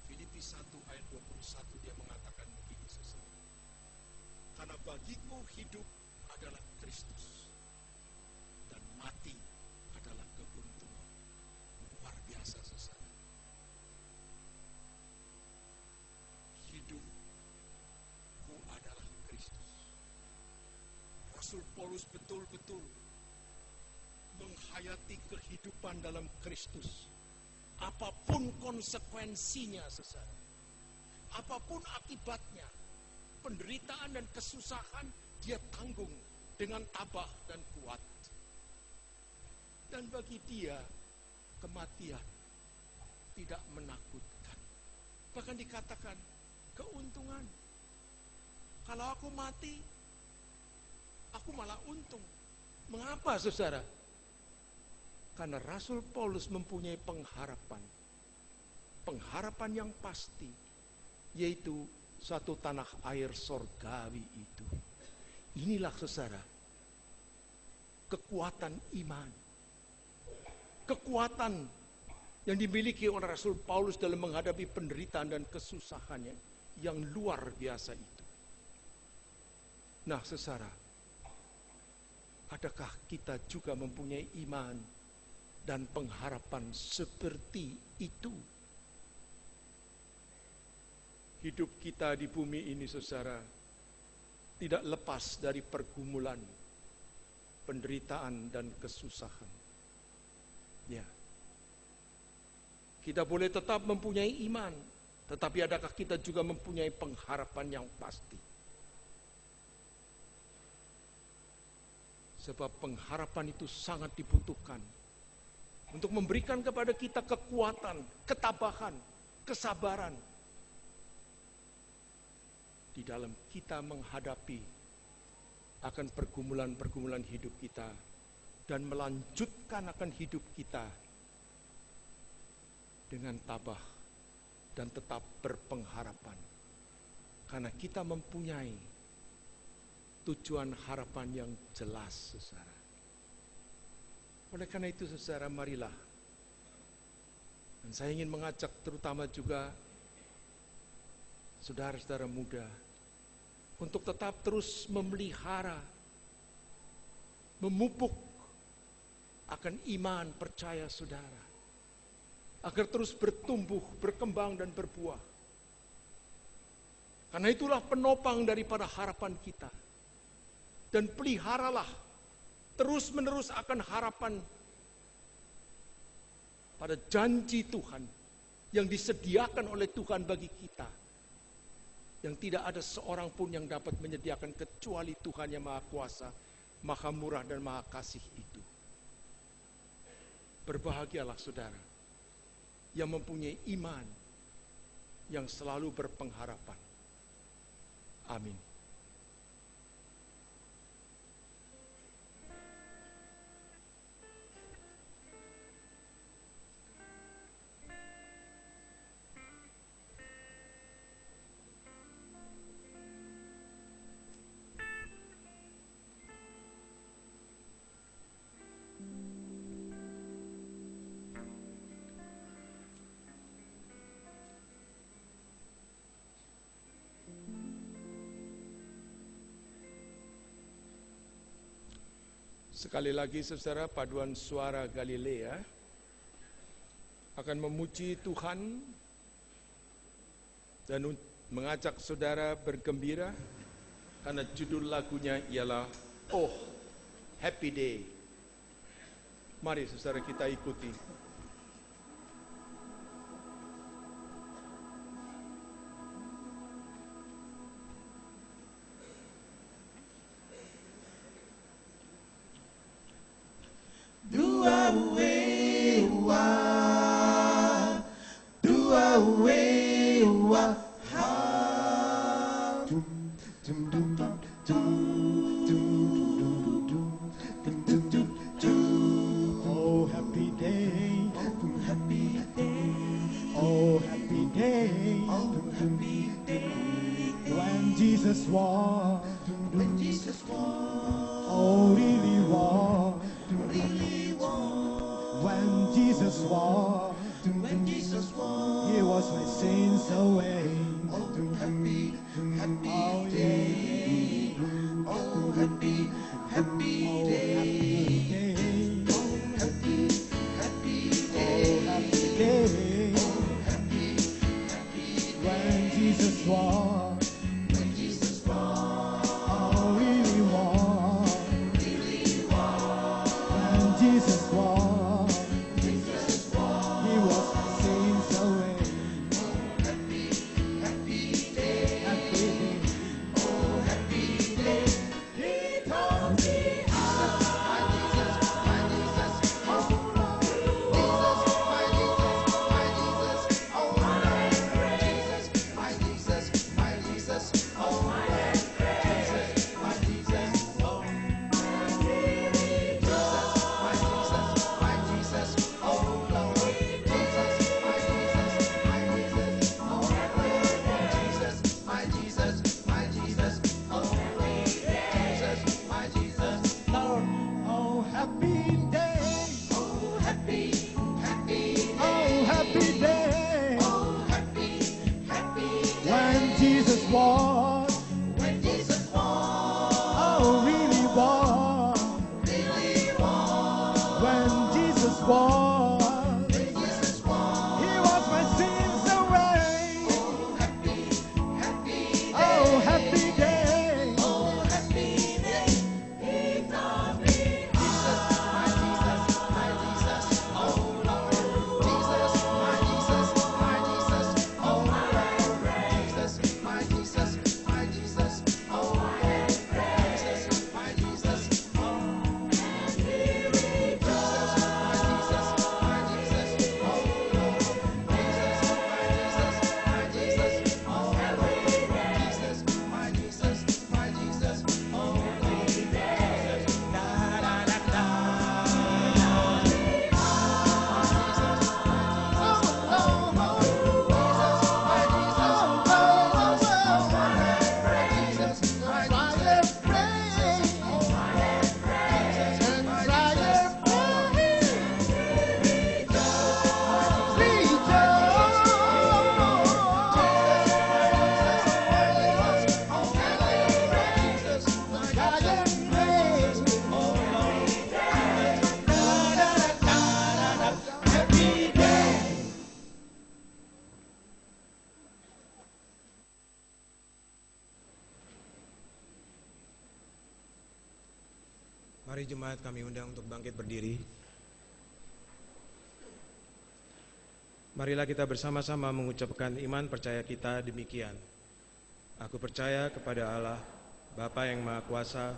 Filipi 1 ayat 21, dia mengatakan begini, saudara. Karena bagiku hidup adalah Kristus dan mati adalah keuntungan. Luar biasa, saudara. Hidupku adalah Kristus. Rasul Paulus betul-betul menghayati kehidupan dalam Kristus. Apapun konsekuensinya, saudara, apapun akibatnya, penderitaan dan kesusahan dia tanggung dengan tabah dan kuat. Dan bagi dia, kematian tidak menakutkan. Bahkan dikatakan keuntungan. Kalau aku mati, aku malah untung. Mengapa, saudara? Karena Rasul Paulus mempunyai pengharapan. Pengharapan yang pasti, yaitu suatu tanah air sorgawi itu. Inilah, saudara, kekuatan iman. Kekuatan yang dimiliki oleh Rasul Paulus dalam menghadapi penderitaan dan kesusahannya yang luar biasa itu. Nah, saudara, adakah kita juga mempunyai iman dan pengharapan seperti itu? Hidup kita di bumi ini, saudara, tidak lepas dari pergumulan, penderitaan, dan kesusahan. Ya, kita boleh tetap mempunyai iman, tetapi adakah kita juga mempunyai pengharapan yang pasti? Sebab pengharapan itu sangat dibutuhkan untuk memberikan kepada kita kekuatan, ketabahan, kesabaran di dalam kita menghadapi akan pergumulan-pergumulan hidup kita dan melanjutkan akan hidup kita dengan tabah dan tetap berpengharapan, karena kita mempunyai tujuan harapan yang jelas, saudara. Oleh karena itu, saudara, marilah, dan saya ingin mengajak terutama juga saudara-saudara muda untuk tetap terus memelihara, memupuk akan iman percaya saudara, agar terus bertumbuh, berkembang, dan berbuah. Karena itulah penopang daripada harapan kita. Dan peliharalah terus-menerus akan harapan pada janji Tuhan yang disediakan oleh Tuhan bagi kita, yang tidak ada seorang pun yang dapat menyediakan kecuali Tuhan yang Maha Kuasa, Maha Murah, dan Maha Kasih itu. Berbahagialah saudara yang mempunyai iman yang selalu berpengharapan. Amin. Sekali lagi, saudara, paduan suara Galilea akan memuji Tuhan dan mengajak saudara bergembira karena judul lagunya ialah Oh Happy Day. Mari saudara kita ikuti. Oh, happy day. Oh, happy day. When Jesus walked. Oh, really walked. When Jesus walked. He was my sins away. Oh, yeah. Oh, happy day. Day. When Jesus walked, oh, really walked. When Jesus walked, He was my sins away. Happy day. He told me oh, happy day. Oh, happy day. When Jesus walked. Oh, really walked. When Jesus walked. He was my sins away. Oh, happy day. Mari jemaat kami undang untuk bangkit berdiri. Marilah kita bersama-sama mengucapkan iman percaya kita demikian. Aku percaya kepada Allah, Bapa yang Maha Kuasa,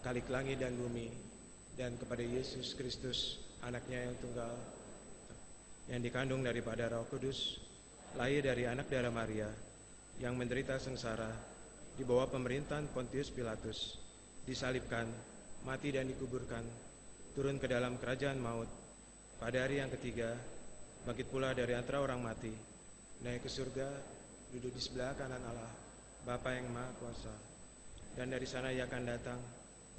Khalik langit dan bumi, dan kepada Yesus Kristus, anaknya yang tunggal, yang dikandung daripada Roh Kudus, lahir dari anak darah Maria, yang menderita sengsara, di bawah pemerintahan Pontius Pilatus, disalibkan, mati dan dikuburkan, turun ke dalam kerajaan maut, pada hari yang ketiga, bangkit pula dari antara orang mati, naik ke surga, duduk di sebelah kanan Allah, Bapa yang Maha Kuasa, dan dari sana Ia akan datang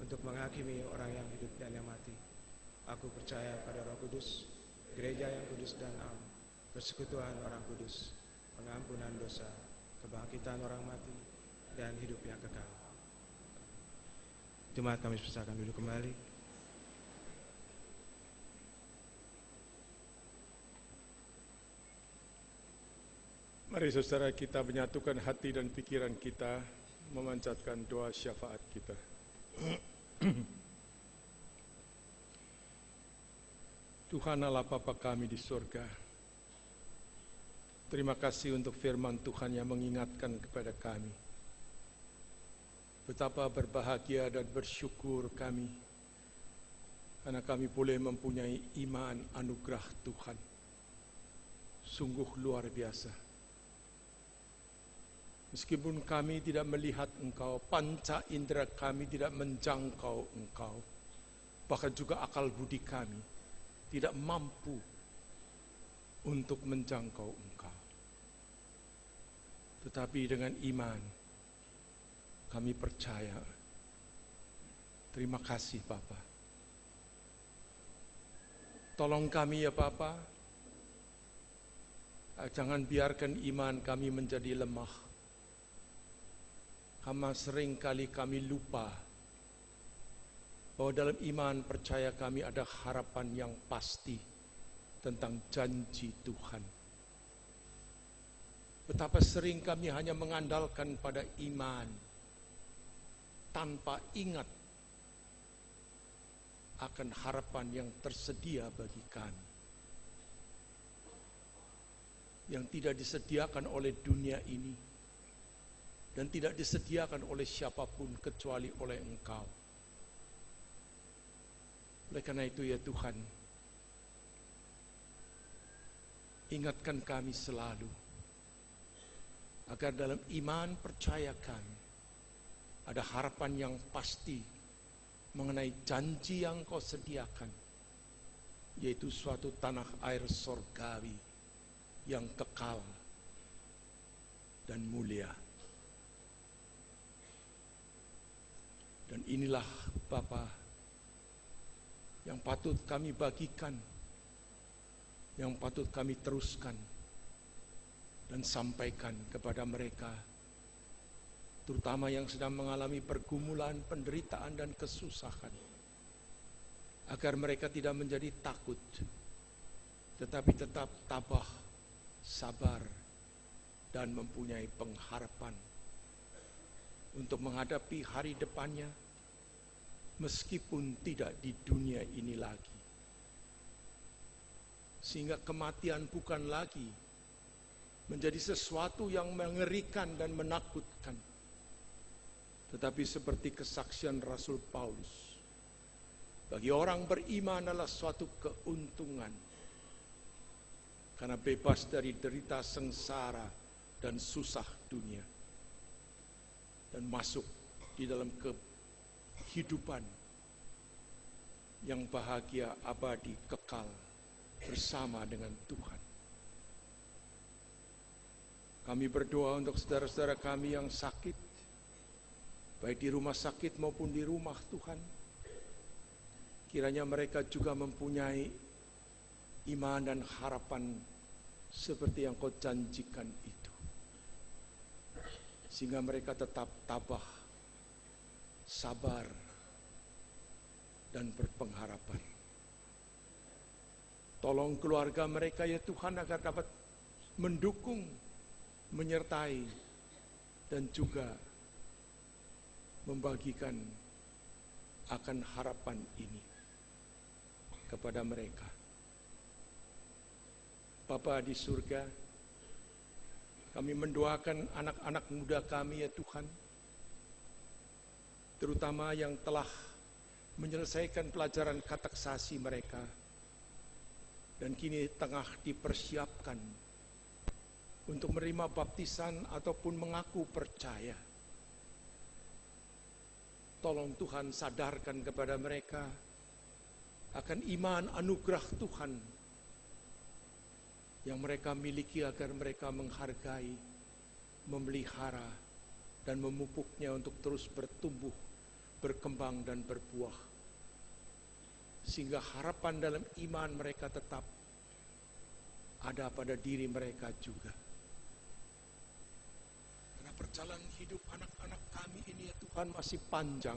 untuk menghakimi orang yang hidup dan yang mati. Aku percaya pada Roh Kudus, gereja yang kudus dan am, persekutuan orang kudus, pengampunan dosa, kebangkitan orang mati, dan hidup yang kekal. Jemaat kami persilakan duduk kembali. Mari saudara kita menyatukan hati dan pikiran kita, memanjatkan doa syafaat kita. Tuhan Allah Bapa kami di surga, terima kasih untuk firman Tuhan yang mengingatkan kepada kami betapa berbahagia dan bersyukur kami karena kami boleh mempunyai iman anugerah Tuhan. Sungguh luar biasa. Meskipun kami tidak melihat Engkau, panca indera kami tidak menjangkau Engkau, bahkan juga akal budi kami tidak mampu untuk menjangkau Engkau. Tetapi dengan iman kami percaya. Terima kasih Bapa. Tolong kami ya Bapa, jangan biarkan iman kami menjadi lemah. Karena seringkali kami lupa bahwa dalam iman percaya kami ada harapan yang pasti tentang janji Tuhan. Betapa sering kami hanya mengandalkan pada iman tanpa ingat akan harapan yang tersedia bagi kami, yang tidak disediakan oleh dunia ini dan tidak disediakan oleh siapapun kecuali oleh Engkau. Oleh karena itu ya Tuhan, ingatkan kami selalu agar dalam iman percaya kami ada harapan yang pasti mengenai janji yang Kau sediakan, yaitu suatu tanah air sorgawi yang kekal dan mulia. Dan inilah Bapa yang patut kami bagikan, yang patut kami teruskan dan sampaikan kepada mereka, terutama yang sedang mengalami pergumulan, penderitaan dan kesusahan, agar mereka tidak menjadi takut, tetapi tetap tabah, sabar, dan mempunyai pengharapan untuk menghadapi hari depannya, meskipun tidak di dunia ini lagi. Sehingga kematian bukan lagi menjadi sesuatu yang mengerikan dan menakutkan, tetapi seperti kesaksian Rasul Paulus, bagi orang beriman adalah suatu keuntungan, karena bebas dari derita sengsara dan susah dunia, dan masuk di dalam kehidupan yang bahagia abadi kekal bersama dengan Tuhan. Kami berdoa untuk saudara-saudara kami yang sakit, baik di rumah sakit maupun di rumah Tuhan. Kiranya mereka juga mempunyai iman dan harapan seperti yang Kau janjikan itu, sehingga mereka tetap tabah, sabar, dan berpengharapan. Tolong keluarga mereka ya Tuhan agar dapat mendukung, menyertai, dan juga membagikan akan harapan ini kepada mereka. Bapa di surga, kami mendoakan anak-anak muda kami ya Tuhan, terutama yang telah menyelesaikan pelajaran kateksasi mereka dan kini tengah dipersiapkan untuk menerima baptisan ataupun mengaku percaya. Tolong Tuhan sadarkan kepada mereka akan iman anugerah Tuhan yang mereka miliki, agar mereka menghargai, memelihara, dan memupuknya untuk terus bertumbuh, berkembang, dan berbuah, sehingga harapan dalam iman mereka tetap ada pada diri mereka juga. Karena perjalanan hidup anak-anak kami ini ya Tuhan masih panjang,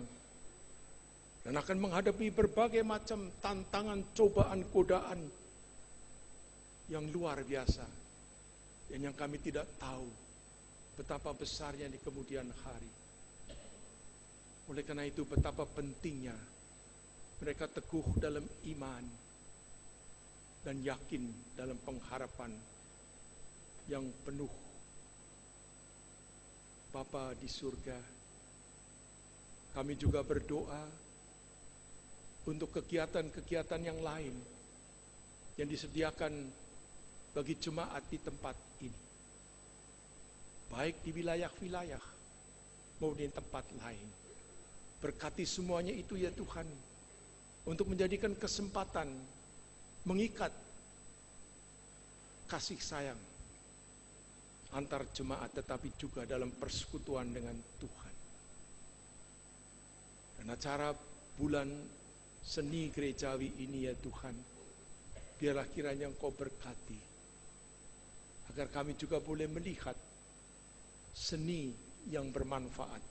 dan akan menghadapi berbagai macam tantangan, cobaan, godaan yang luar biasa, dan yang kami tidak tahu betapa besarnya di kemudian hari. Oleh karena itu betapa pentingnya mereka teguh dalam iman dan yakin dalam pengharapan yang penuh. Bapa di surga, kami juga berdoa untuk kegiatan-kegiatan yang lain yang disediakan bagi jemaat di tempat ini, baik di wilayah-wilayah maupun di tempat lain. Berkati semuanya itu ya Tuhan, untuk menjadikan kesempatan mengikat kasih sayang antar jemaat, tetapi juga dalam persekutuan dengan Tuhan. Dan acara bulan seni gerejawi ini ya Tuhan, biarlah kiranya Engkau berkati, agar kami juga boleh melihat seni yang bermanfaat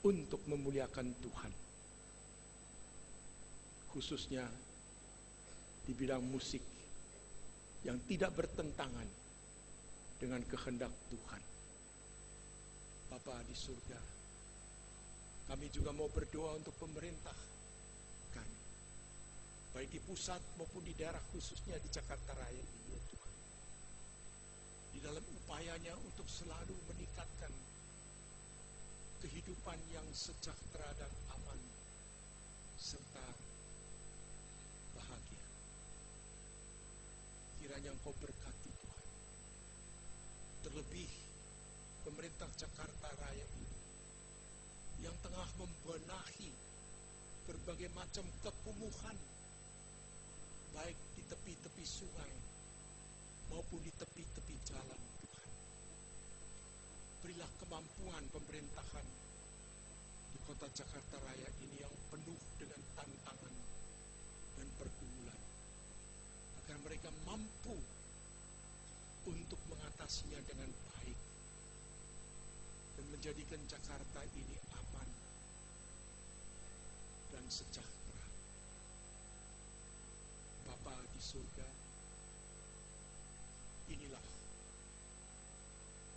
untuk memuliakan Tuhan, khususnya di bidang musik yang tidak bertentangan dengan kehendak Tuhan. Bapa di surga, kami juga mau berdoa untuk pemerintah kami, baik di pusat maupun di daerah, khususnya di Jakarta Raya ini ya Tuhan, di dalam upayanya untuk selalu meningkatkan kehidupan yang sejahtera dan aman serta bahagia. Kiranya Engkau berkati Tuhan, terlebih pemerintah Jakarta Raya ini yang tengah membenahi berbagai macam kekumuhan, baik di tepi-tepi sungai maupun di tepi-tepi jalan Tuhan. Berilah kemampuan pemerintahan di kota Jakarta Raya ini yang penuh dengan tantangan dan pergumulan, agar mereka mampu untuk mengatasinya dengan baik dan menjadikan Jakarta ini aman dan sejahtera. Bapa di surga, inilah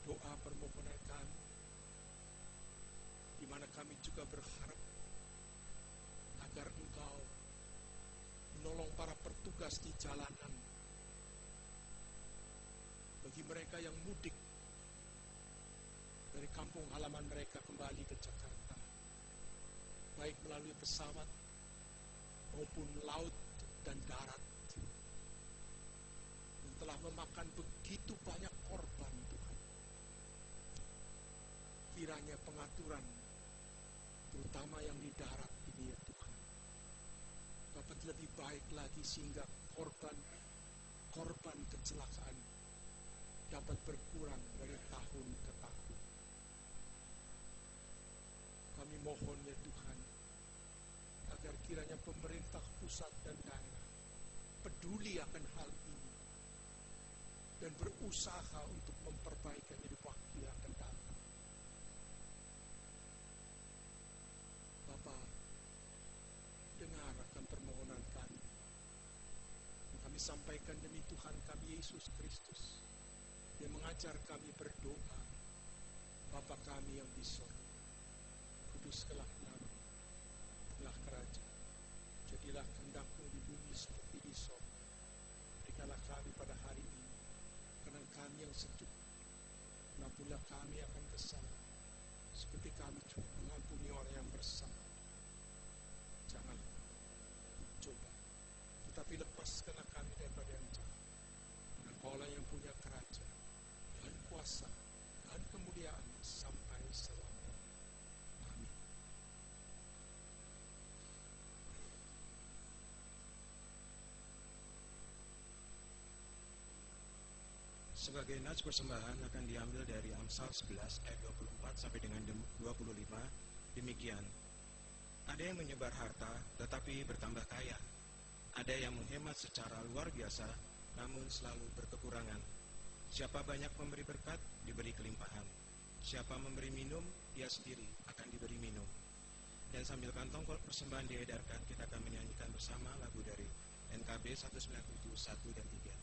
doa permohonan kami, di mana kami juga berharap agar Engkau menolong para petugas di jalanan, bagi mereka yang mudik dari kampung halaman mereka kembali ke Jakarta, baik melalui pesawat maupun laut dan darat, yang telah memakan begitu banyak korban Tuhan. Kiranya pengaturan, terutama yang di darat ini ya Tuhan, dapat lebih baik lagi, sehingga korban kecelakaan dapat berkurang dari tahun ke tahun. Kami mohon ya Tuhan, agar kiranya pemerintah pusat dan daerah peduli akan hal ini dan berusaha untuk memperbaikinya di waktu yang akan datang. Bapa, dengar akan permohonan kami yang kami sampaikan demi Tuhan kami Yesus Kristus, yang mengajar kami berdoa. Bapa kami yang di surga, kuduskanlah nama-Mu, datanglah kerajaan, jadilah kehendak-Mu di bumi seperti di surga. Berikanlah kami pada hari ini makanan kami yang secukupnya. Ampunilah kami akan kesalahan, seperti kami juga mengampuni orang yang bersalah. Jangan coba, tetapi lepaskanlah kami daripada yang jahat. Karena Kaulah yang punya kerajaan dan kuasa dan kemuliaan sampai selamanya. Amin. Sebagai nats persembahan akan diambil dari Amsal 11 ayat 24 sampai dengan 25. Demikian, ada yang menyebar harta tetapi bertambah kaya, ada yang menghemat secara luar biasa namun selalu berkekurangan. Siapa banyak memberi berkat, diberi kelimpahan. Siapa memberi minum, dia sendiri akan diberi minum. Dan sambil kantong persembahan diedarkan, kita akan menyanyikan bersama lagu dari NKB 197, 1 dan 3.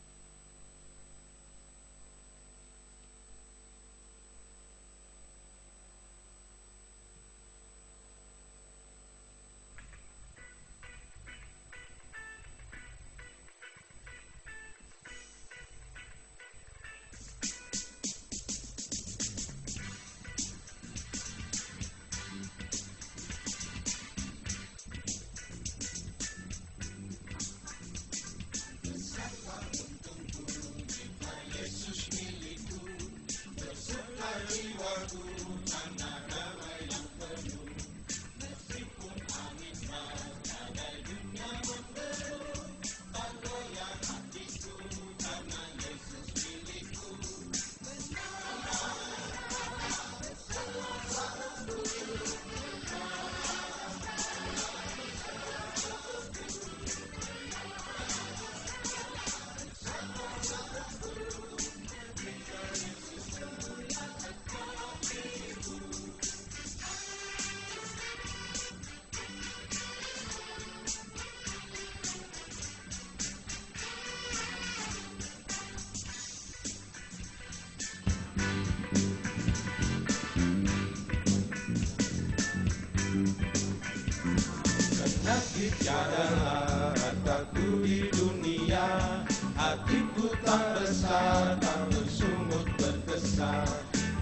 tiadalah hartaku di dunia, hatiku tak resah, tak bersungut berkesan,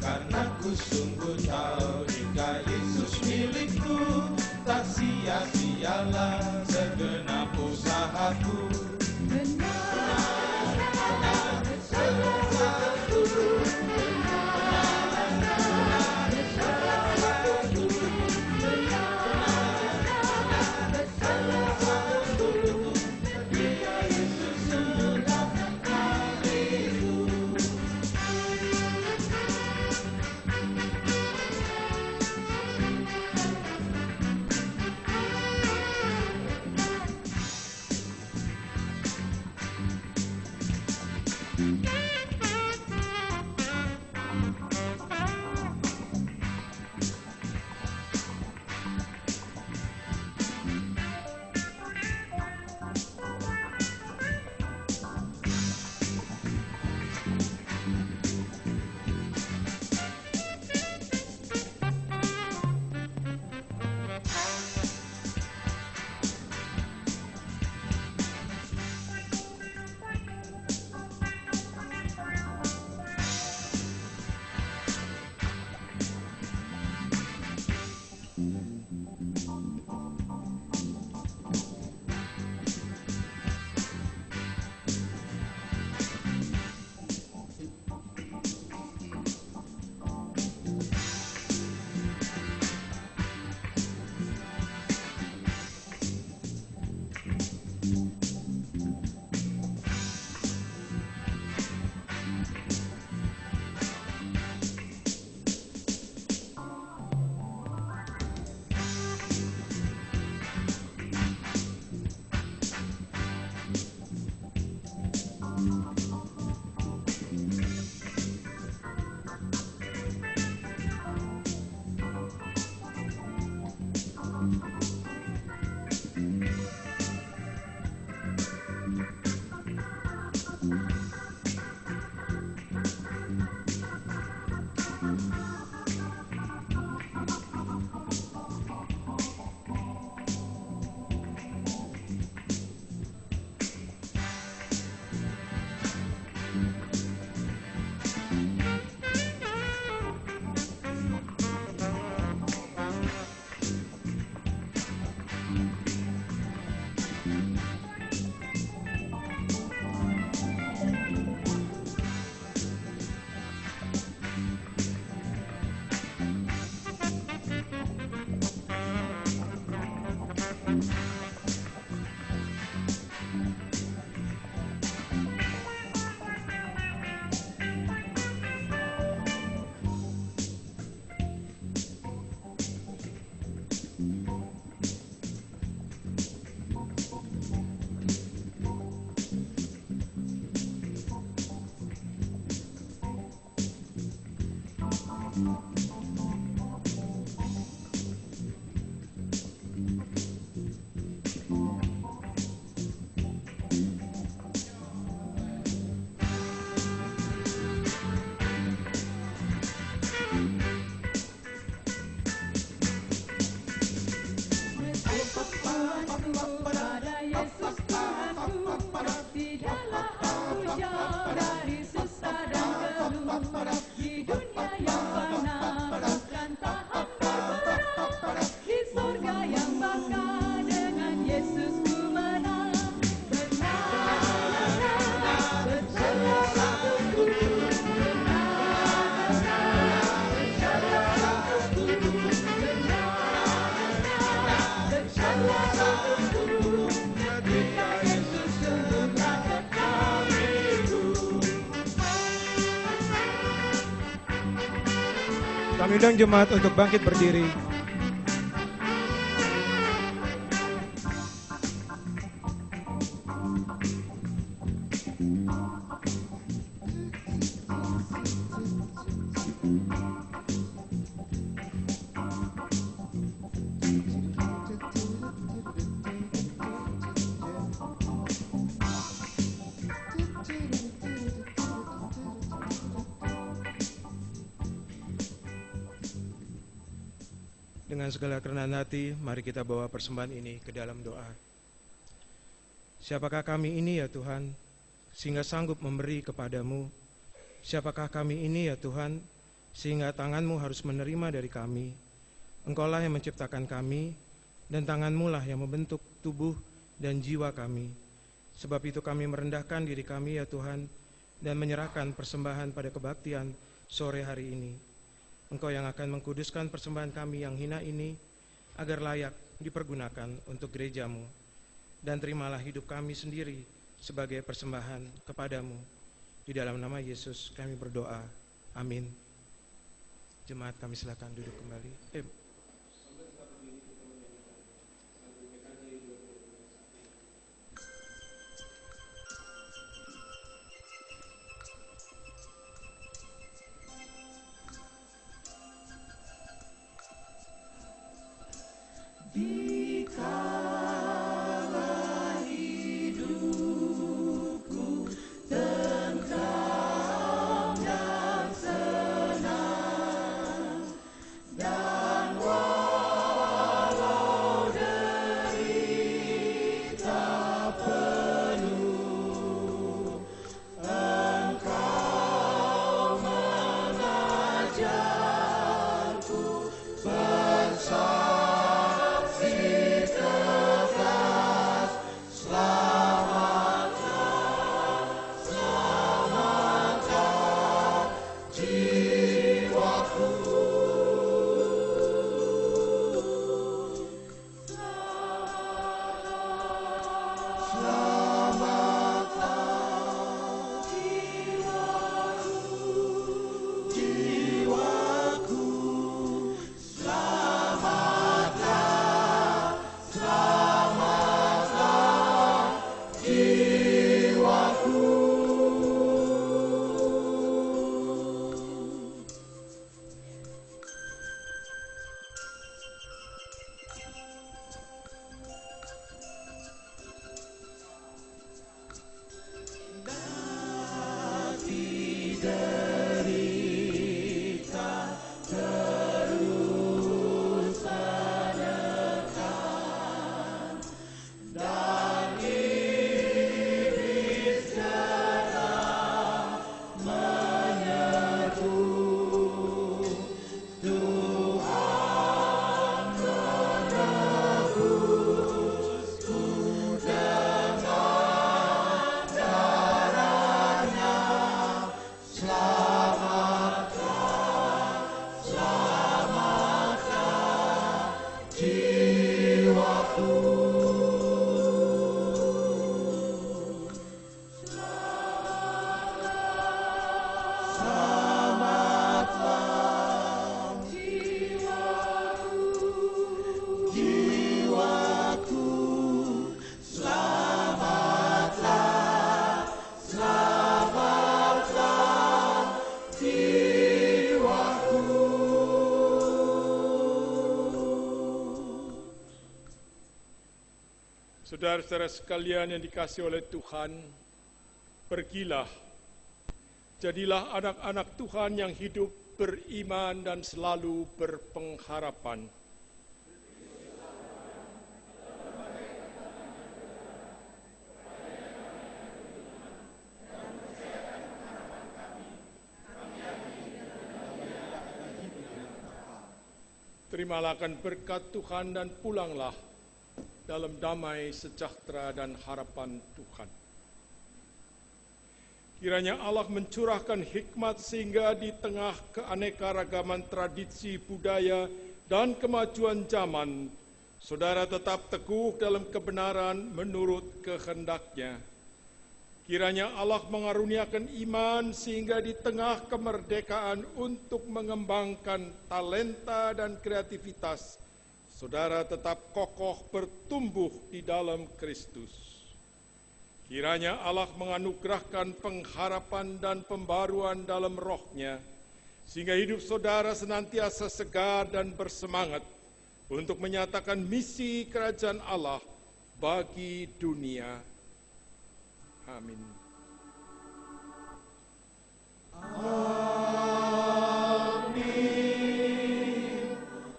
karena ku sungguh tahu jika Yesus milikku, tak sia-sialah segenap usahaku. Kami undang jemaat untuk bangkit berdiri. Dengan segala kerendahan hati, mari kita bawa persembahan ini ke dalam doa. Siapakah kami ini ya Tuhan, sehingga sanggup memberi kepadamu? Siapakah kami ini ya Tuhan, sehingga tangan-Mu harus menerima dari kami? Engkaulah yang menciptakan kami, dan tangan-Mu lah yang membentuk tubuh dan jiwa kami. Sebab itu kami merendahkan diri kami ya Tuhan, dan menyerahkan persembahan pada kebaktian sore hari ini. Engkau yang akan mengkuduskan persembahan kami yang hina ini, agar layak dipergunakan untuk gereja-Mu. Dan terimalah hidup kami sendiri sebagai persembahan kepadamu. Di dalam nama Yesus kami berdoa. Amin. Jemaat kami silakan duduk kembali. Dikala hidupku tentram dan senang, dan walau derita penuh, Engkau mengajarku bersaksi tegas, selamatkan, selamatkan jiwaku. Selamatkan jiwaku, selamatkan, selamatkan jiwaku. Dati derita terus menekan, dan iblis sedang menyeru, Tuhan menebusku dengan darahnya. Selamatkan, selamatkan jiwaku. Selamatkan jiwaku, selamatkan, selamatkan jiwaku. Saudara-saudara sekalian yang dikasihi oleh Tuhan, pergilah, jadilah anak-anak Tuhan yang hidup, beriman dan selalu berpengharapan. Terimalah akan berkat Tuhan dan pulanglah dalam damai, sejahtera dan harapan Tuhan. Kiranya Allah mencurahkan hikmat sehingga di tengah keanekaragaman tradisi, budaya, dan kemajuan zaman, saudara tetap teguh dalam kebenaran menurut kehendak-Nya. Kiranya Allah mengaruniakan iman sehingga di tengah kemerdekaan untuk mengembangkan talenta dan kreativitas, saudara tetap kokoh bertumbuh di dalam Kristus. Kiranya Allah menganugerahkan pengharapan dan pembaruan dalam roh-Nya, sehingga hidup saudara senantiasa segar dan bersemangat untuk menyatakan misi kerajaan Allah bagi dunia. Amin. Amin.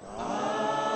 Amin.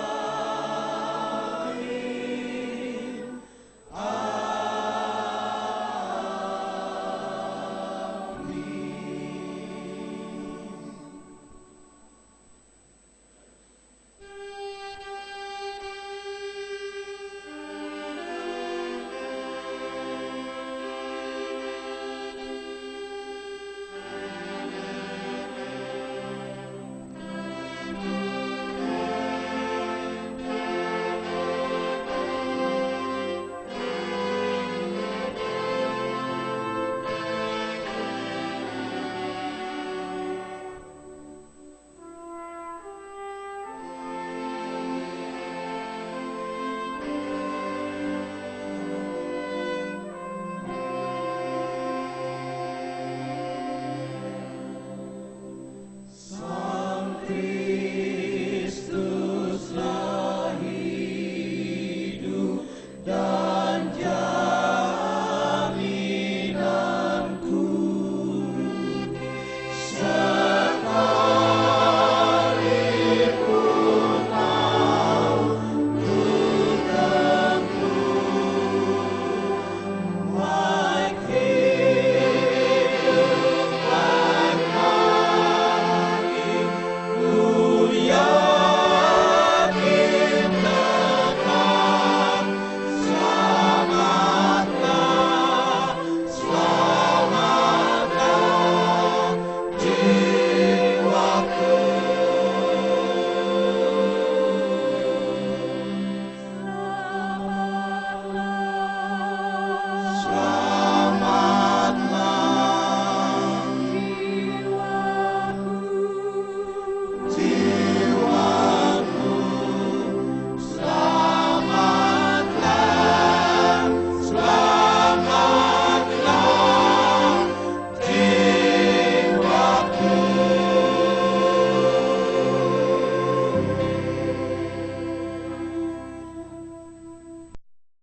terima